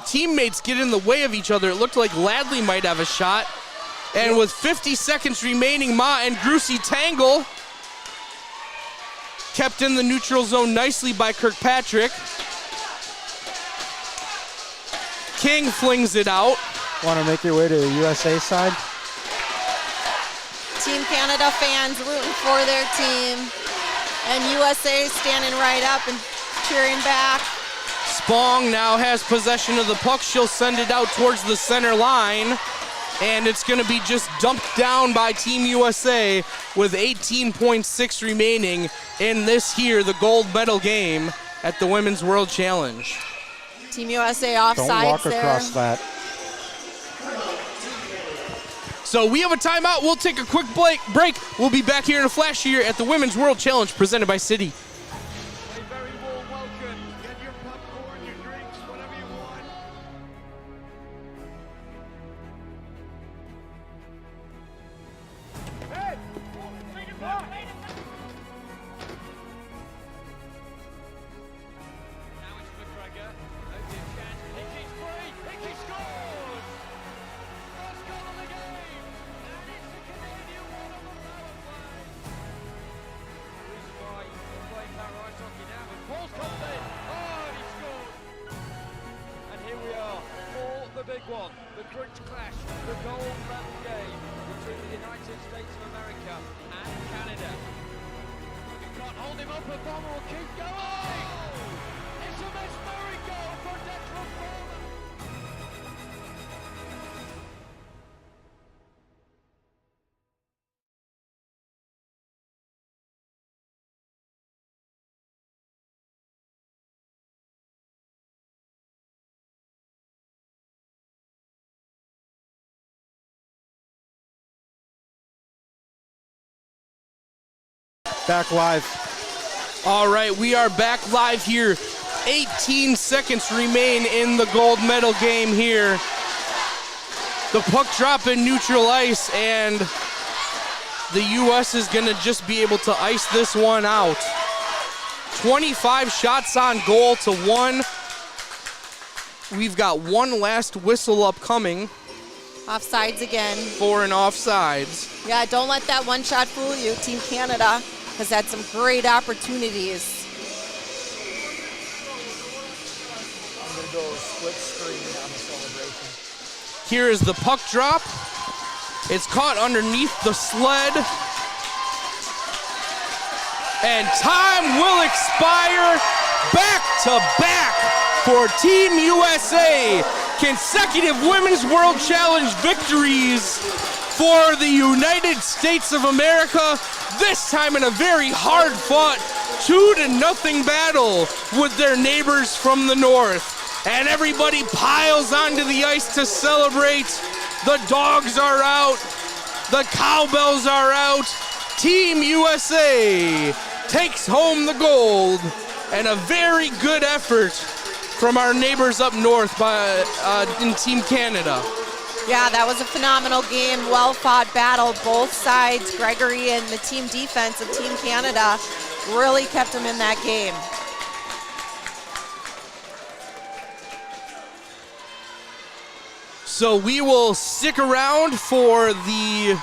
Teammates get in the way of each other. It looked like Ladley might have a shot. And with 50 seconds remaining, Ma and Grucey tangle. Kept in the neutral zone nicely by Kirkpatrick. King flings it out. Want to make your way to the USA side? Team Canada fans rooting for their team. And USA standing right up and cheering back. Spong now has possession of the puck. She'll send it out towards the center line. And it's going to be just dumped down by Team USA with 18.6 remaining in this here, the gold medal game at the Women's World Challenge. Team USA offsides there. Don't walk across that. So we have a timeout. We'll take a quick break. We'll be back here in a flash here at the Women's World Challenge presented by City. crunch clash, the gold medal game between the United States of America and Canada. You can't hold him up, Obama will keep going! It's a mesmeric goal for Declan Palmer! Back live. All right, we are back live here. 18 seconds remain in the gold medal game here. The puck drop in neutral ice, and the U.S. is going to just be able to ice this one out. 25 shots on goal to 1. We've got one last whistle upcoming. Offsides again. For an offsides. Yeah, don't let that one shot fool you, Team Canada has had some great opportunities. I'm going to go split screen on the celebration. Here is the puck drop. It's caught underneath the sled. And time will expire. Back to back for Team USA. Consecutive Women's World Challenge victories for the United States of America. This time in a very hard-fought 2-0 battle with their neighbors from the north. And everybody piles onto the ice to celebrate. The dogs are out. The cowbells are out. Team USA takes home the gold. And a very good effort from our neighbors up north in Team Canada. Yeah, that was a phenomenal game, well-fought battle. Both sides, Gregory and the team defense of Team Canada, really kept them in that game. So we will stick around for the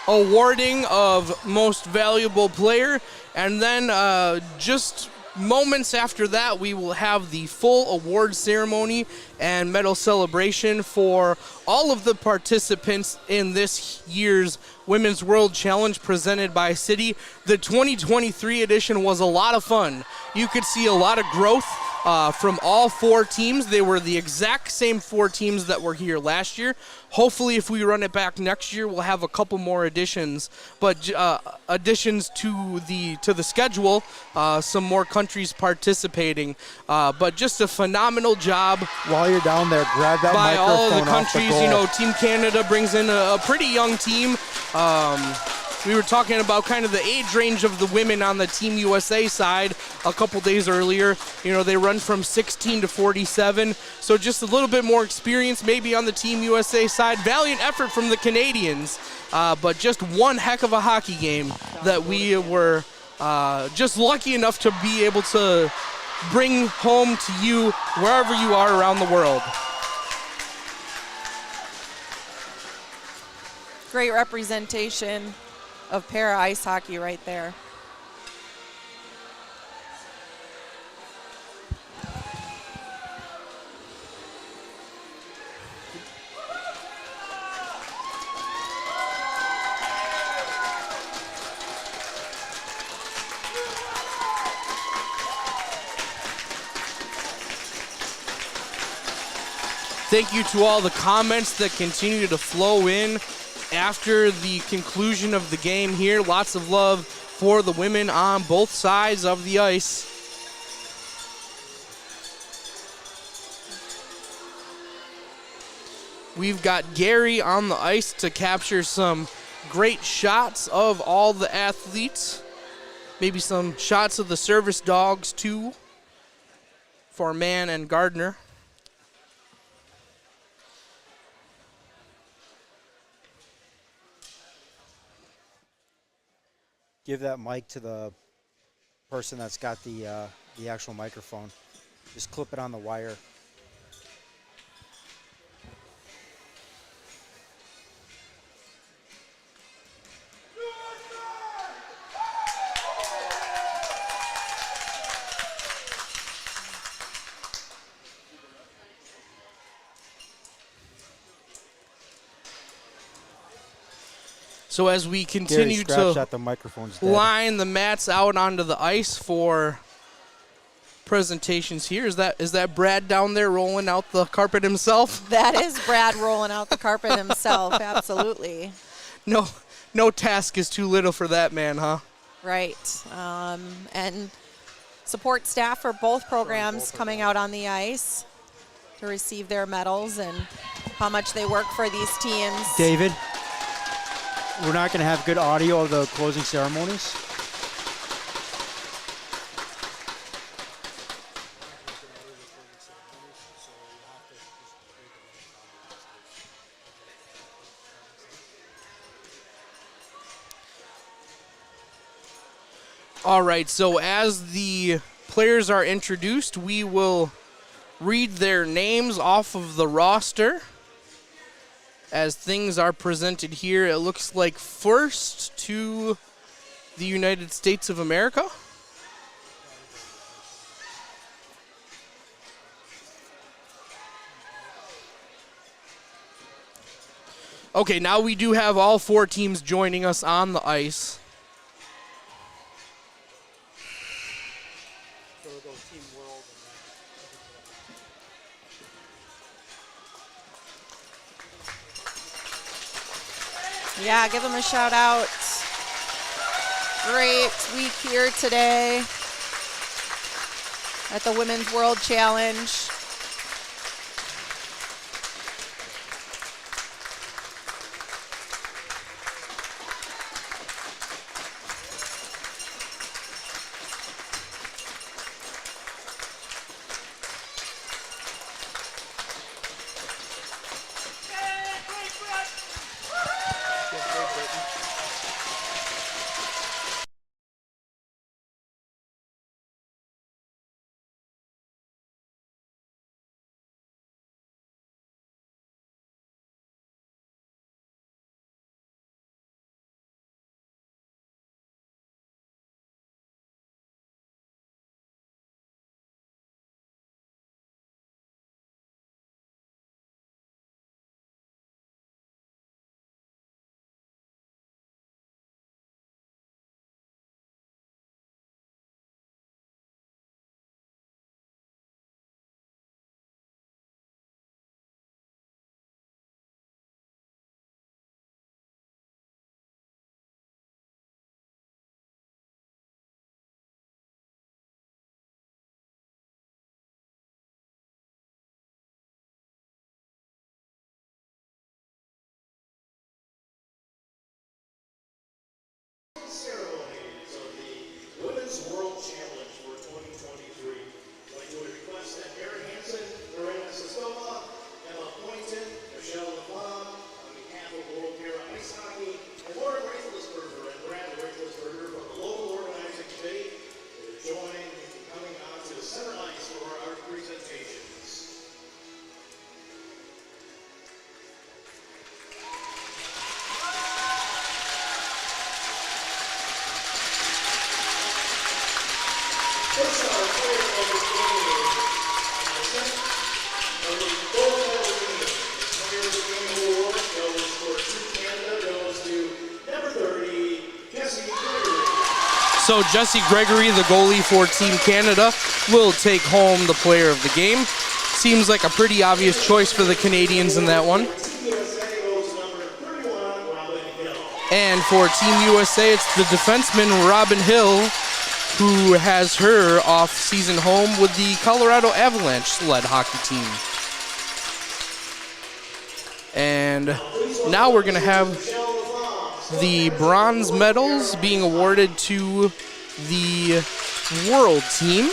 awarding of Most Valuable Player, and then just moments after that, we will have the full award ceremony and medal celebration for all of the participants in this year's Women's World Challenge presented by Citi. The 2023 edition was a lot of fun. You could see a lot of growth from all four teams. They were the exact same four teams that were here last year. Hopefully, if we run it back next year, we'll have a couple more additions, but additions to the schedule. Some more countries participating, but just a phenomenal job. While you're down there, grab that by microphone all of the off countries. the goal. You know, Team Canada brings in a pretty young team. We were talking about kind of the age range of the women on the Team USA side a couple days earlier. You know, they run from 16 to 47, so just a little bit more experience maybe on the Team USA side. Valiant effort from the Canadians, but just one heck of a hockey game that we were just lucky enough to be able to bring home to you wherever you are around the world. Great representation of para ice hockey right there. Thank you to all the comments that continue to flow in after the conclusion of the game here. Lots of love for the women on both sides of the ice. We've got Gary on the ice to capture some great shots of all the athletes. Maybe some shots of the service dogs too for Mann and Gardner. Give that mic to the person that's got the actual microphone. Just clip it on the wire. So as we continue to the microphone's dead. Line the mats out onto the ice for presentations here. Is that Brad down there rolling out the carpet himself? That is Brad rolling out the carpet himself, absolutely. No task is too little for that man, huh? Right. And support staff for both programs coming out on the ice to receive their medals and how much they work for these teams. David, we're not going to have good audio of the closing ceremonies. All right, so as the players are introduced, we will read their names off of the roster. As things are presented here, it looks like first to the United States of America. Okay, now we do have all 4 teams joining us on the ice. Yeah, give them a shout out. Great week here today at the Women's World Challenge. Ceremonies of the Women's World Challenge for 2023. I'd like to request that Erin Hansen, Lorena Sestova, Emma Poynton, Michelle LeBlanc, on behalf of World Para Ice Hockey, and Lauren Reithlisberger and Brad Reithlisberger from the local organizing committee to join in coming on to the center ice for our presentations. First, our player of the game the gold medal game. Player of the game award goes for Team Canada, goes to number 30, Jessie Gregory. So Jessie Gregory, the goalie for Team Canada, will take home the player of the game. Seems like a pretty obvious choice for the Canadians in that one. And for Team USA, it's the defenseman Robin Hill, who has her off-season home with the Colorado Avalanche-led hockey team. And now we're going to have the bronze medals being awarded to the world team.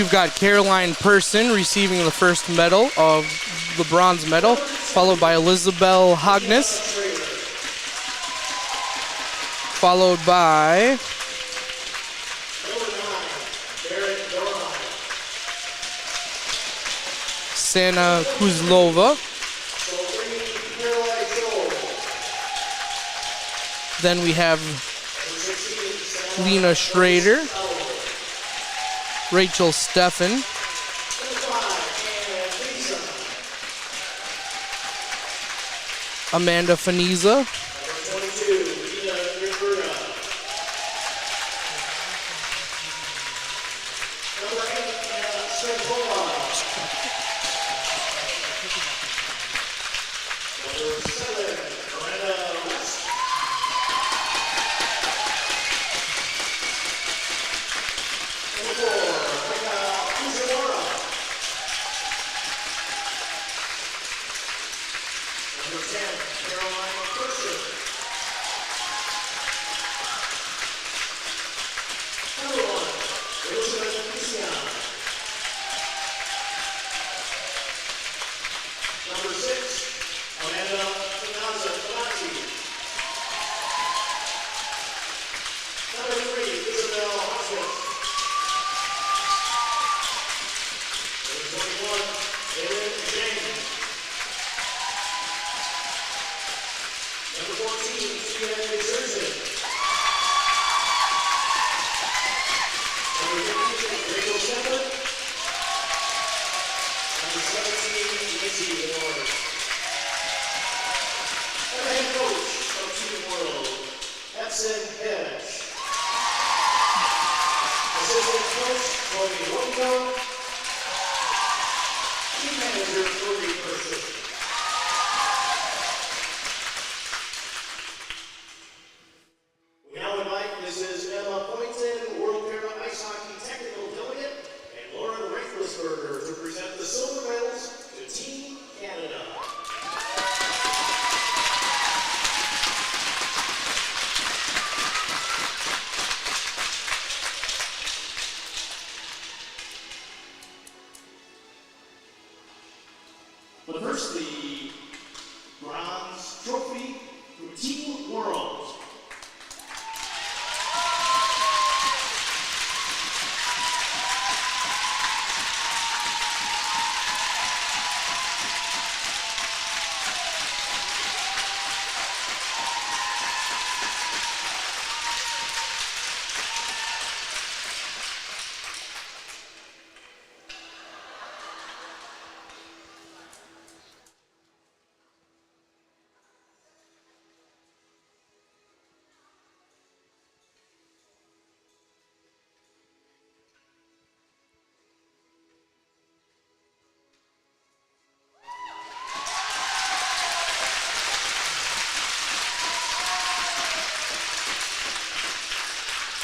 you've got Caroline Person receiving the first medal of the bronze medal, followed by Elizabeth Hognes, followed by Sana Kuzlova. Then we have Lena Schrader, Rachel Steffen, Amanda Faniza, But first, the bronze trophy from Team World.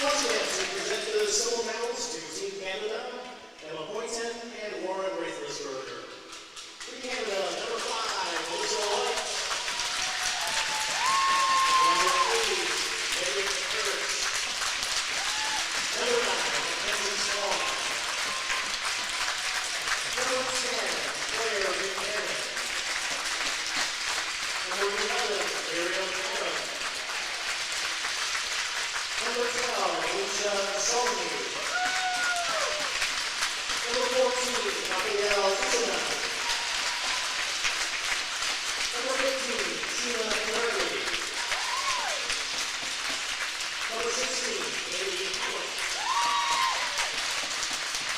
Once again, we present the silver medals to Team Canada, Emma Poynton and Warren Raithlisberger. Team Canada, number 5, Melissa White. Number 8, Eric Harris. Number 9, Mackenzie Small. Number 10, Claire Buchanan. Number 11, Ariel Mara. Number 12, Alicia Solney. Number 14, Raphael Isana. Number 15, Sheila Murray. Number 16, Amy Allen.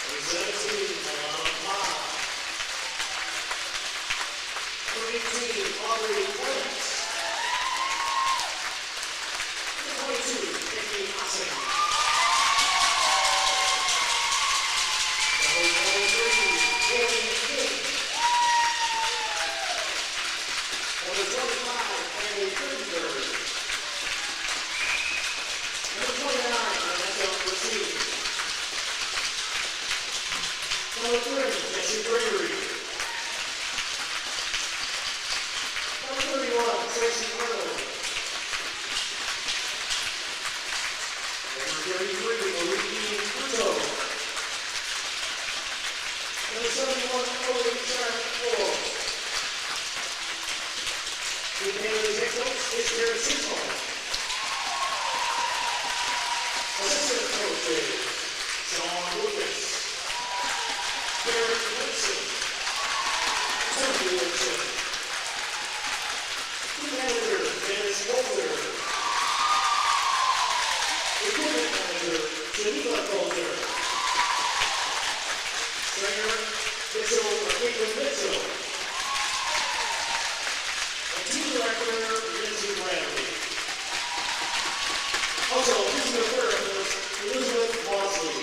Number 17, Alana Ma. Number 18, Audrey Clements. Number 22, Nikki Hassan. Number 23, Jordan King. Number 25, Emily Friedberg. Number 29, Vanessa Racine. Number 30, Jesse Gregory. Number 31, coach is Garrett Sismo. Assistant coaches, Sean Lucas, Garrett Wilson, Tony Wilson, team manager, Dennis Walter, equipment manager, Geneva Coulter, trainer, Caitlin Mitchell, and team director, Lindsay Bradley. Also, physical therapist, Elizabeth Mosley.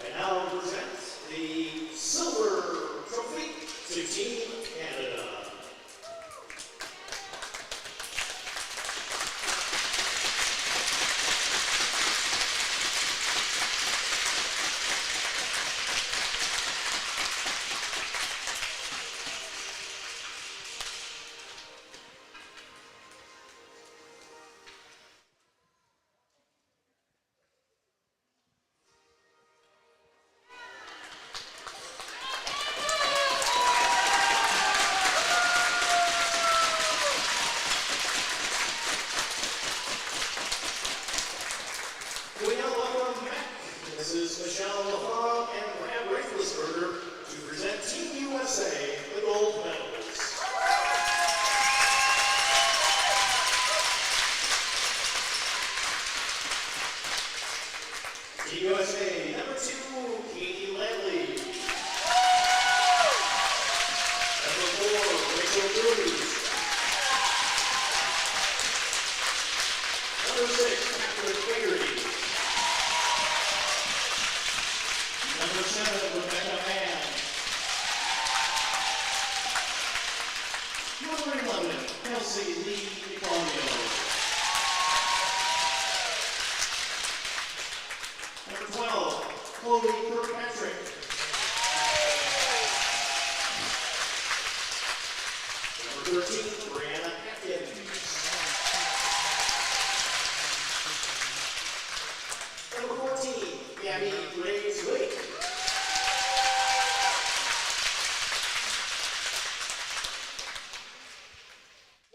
And now we present the silver trophy to Team Canada. We now welcome back Mrs. Michelle LaFawn and Brad Reifelsberger to present Team USA the gold medals. Team USA number 2, Katie Ladley. Number 4, Rachel Cruz. Number 6, Catherine Fagery. Number 7, Rebecca Mann. Number 11, Kelsey Lee Claudio. Number 12, Chloe Kirkpatrick. Number 13, Brianna Atkins. Number 14, Gabby Graves-Wake.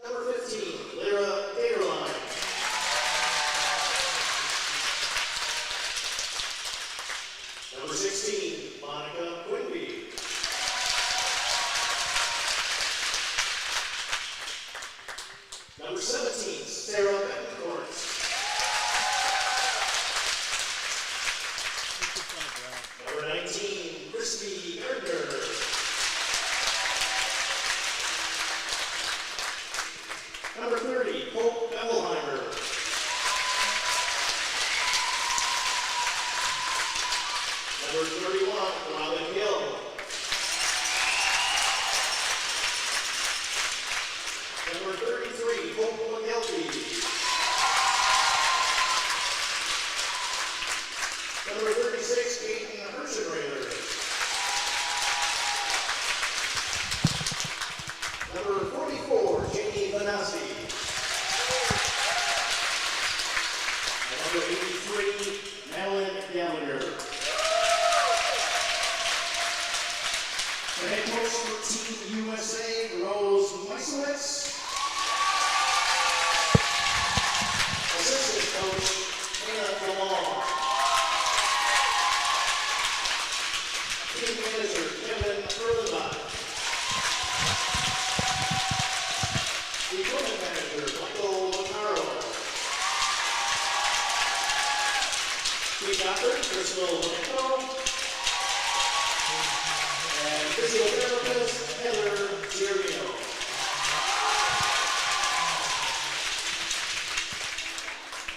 Number 15, Lyra Gatorline. Number 16, Monica Quimby. Number 17, Sarah Betancourt. Number 19, Christy Gardner. Number 30, Hope Bevelheimer. Number 31, Robin Hill. Number 33, Hope McGelty. Number 36, Peyton Herschenreiter. Number 44, Jamie Vanassi. And number 83, Madeline Gallagher. The head coach for Team USA, Rose Meisowitz. Assistant coach, Anna DeLong. Team manager, Kevin Erlenbach. Equipment manager, Michael Lotaro. Team doctor, Crystal Blanco. And physiotherapist, Heather Giorgio.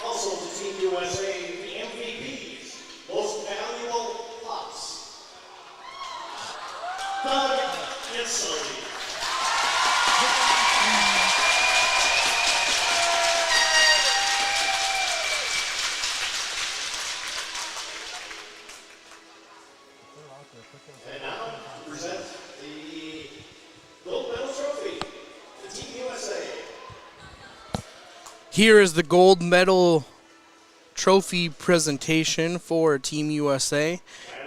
Also to Team USA, the MVPs, most valuable pups. Doug and Sully. And now to present the gold medal trophy to Team USA. Here is the gold medal trophy presentation for Team USA.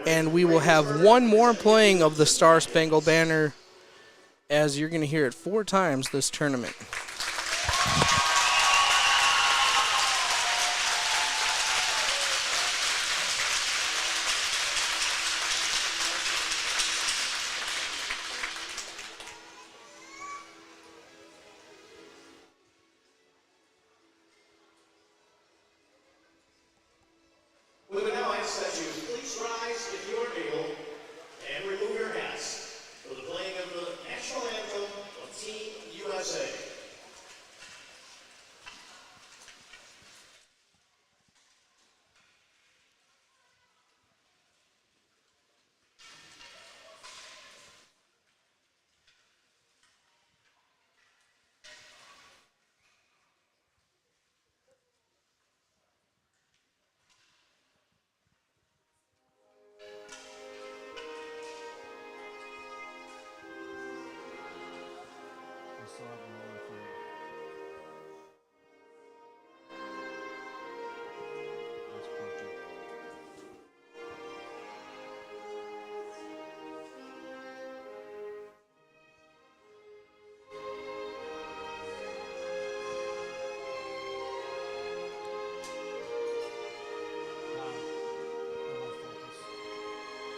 And we will have one more playing of the Star Spangled Banner, as you're going to hear it 4 times this tournament. We would now ask that you please rise if you are able and remove your hats for the playing of the national anthem of Team USA.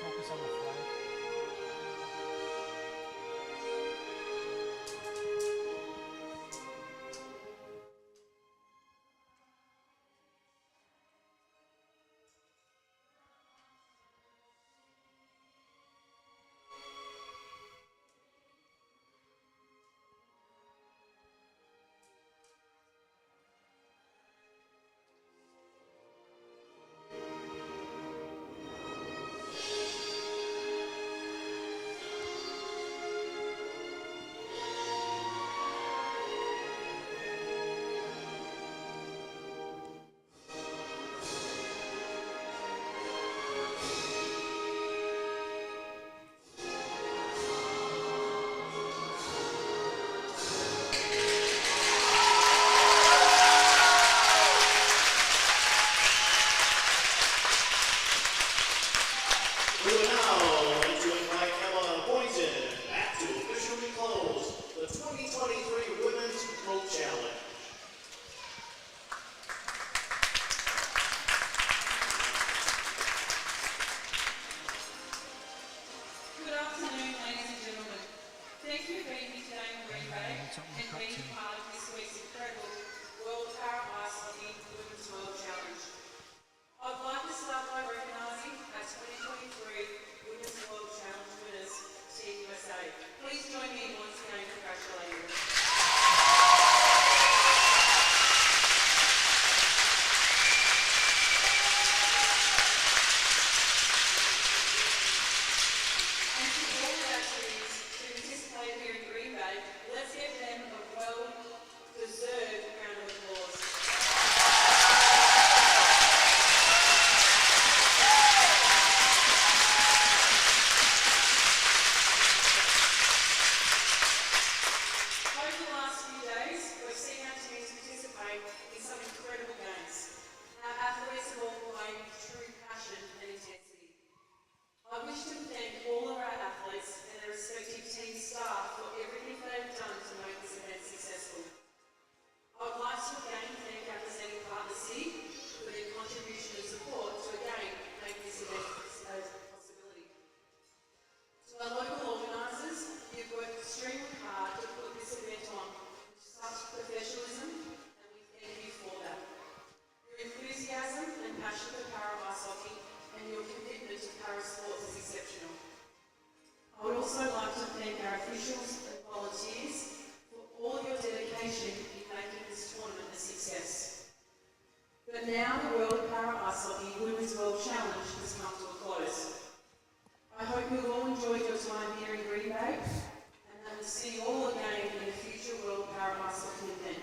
Focus on the flag. We would now like to invite Emma Boynton back to officially close the 2023 Women's Rope Challenge. Good afternoon, ladies and gentlemen. Thank you for being here today in Green Bay and being part of this week's incredible World Para Ice Hockey Women's World Challenge. I'd like to start by recognising our 2023 Women's World Challenge winners, Team USA. Please join me once again in congratulating them. And to all the athletes who participated here in Green Bay, let's give them a well-deserved round of applause. Over the last few days, we've seen our teams participate in some incredible games. Our athletes have all played with true passion and intensity. I wish to thank all of our athletes and their respective team staff for everything they've done to make this event successful. I would like to again thank our presenting partner SIG for their contribution and support to again make this event a possibility. To our local organisers, you've worked extremely hard to put this event on with such professionalism, and we thank you for that. Your enthusiasm and passion for para ice hockey and your commitment to para sports is exceptional. I would also like to thank our officials and volunteers for all your dedication in making this tournament a success. But now the World Para Ice Hockey Women's World Challenge has come to a close. I hope you all enjoyed your time here in Green Bay and that we'll see you all again in a future World Para Ice Hockey event.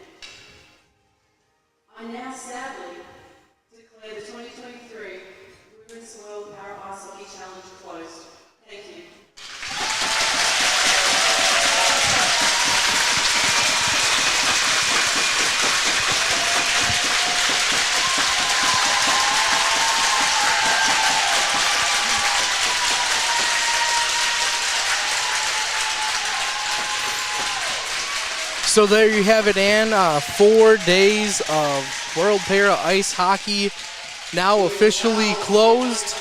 I now sadly declare the 2023 Women's World Para Ice Hockey Challenge closed. Thank you. So there you have it, Ann. 4 days of World Para Ice Hockey now officially closed.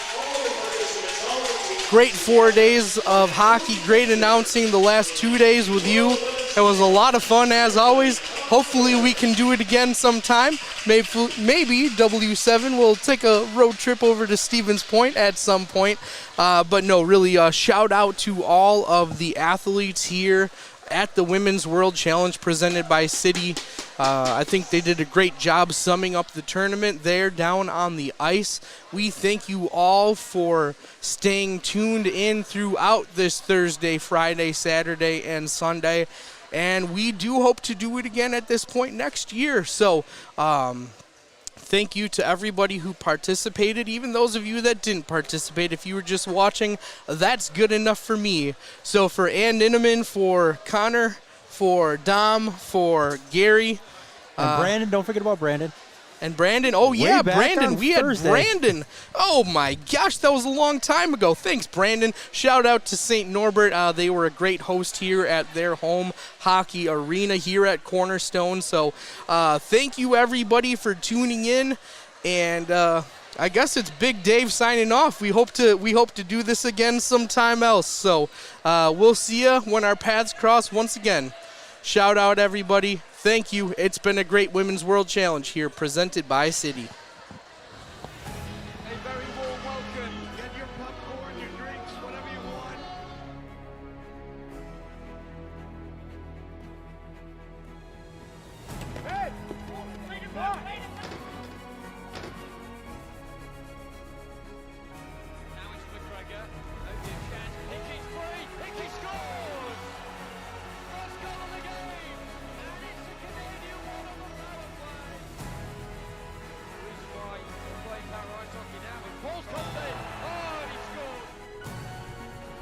Great 4 days of hockey. Great announcing the last 2 days with you. It was a lot of fun as always. Hopefully we can do it again sometime. Maybe W7 will take a road trip over to Stevens Point at some point. But no, really shout out to all of the athletes here at the Women's World Challenge presented by City. I think they did a great job summing up the tournament there down on the ice. We thank you all for staying tuned in throughout this Thursday, Friday, Saturday, and Sunday. And we do hope to do it again at this point next year. So thank you to everybody who participated, even those of you that didn't participate. If you were just watching, that's good enough for me. So for Ann Ninneman, for Connor, for Dom, for Gary. And Brandon, don't forget about Brandon. And Brandon, oh yeah, Brandon, we had Thursday. Brandon. Oh my gosh, that was a long time ago. Thanks, Brandon. Shout out to St. Norbert. They were a great host here at their home hockey arena here at Cornerstone. So thank you everybody for tuning in. And I guess it's Big Dave signing off. We hope to do this again sometime else. So we'll see you when our paths cross once again. Shout out everybody. Thank you. It's been a great Women's World Challenge here presented by City. A very warm welcome. Get your popcorn, your drinks, whatever you want. Hey! Bring it back! Now it's McGregor. Only a chance. Hickey's free. Hickey scores! First goal of the game. And it's a Canadian one on the power play. The reason why we're playing power ice hockey now is Paul's comes in. Oh, and he scored.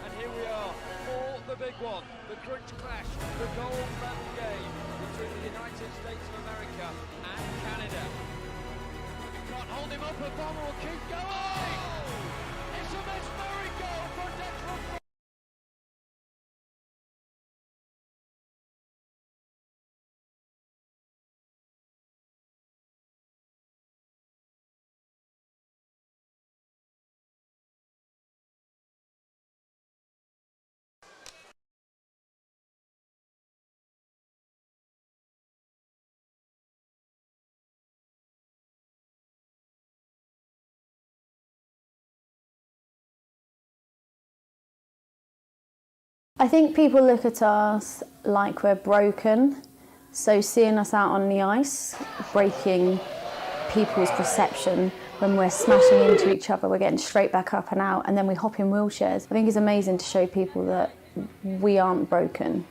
And here we are for the big one. The crunch clash. The gold medal game between the United States of America and Canada. You can't hold him up. A bomber will keep going. It's a mesmeric goal for Declan. I think people look at us like we're broken, so seeing us out on the ice, breaking people's perception when we're smashing into each other, we're getting straight back up and out, and then we hop in wheelchairs. I think it's amazing to show people that we aren't broken.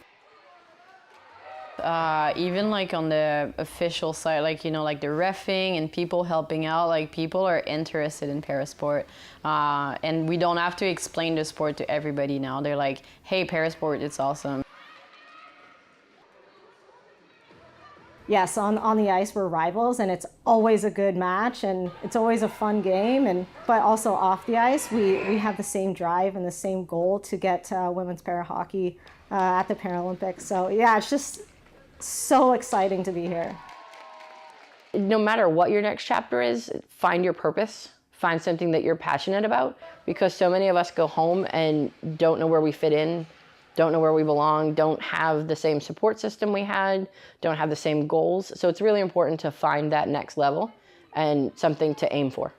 Even like on the official side, like, you know, like the reffing and people helping out, like people are interested in parasport. And we don't have to explain the sport to everybody now. They're like, hey, parasport, it's awesome. Yes, on the ice we're rivals, and it's always a good match, and it's always a fun game. But also off the ice, we have the same drive and the same goal to get women's para hockey at the Paralympics. So yeah, it's just so exciting to be here. No matter what your next chapter is, find your purpose. Find something that you're passionate about, because so many of us go home and don't know where we fit in, don't know where we belong, don't have the same support system we had, don't have the same goals. So it's really important to find that next level and something to aim for.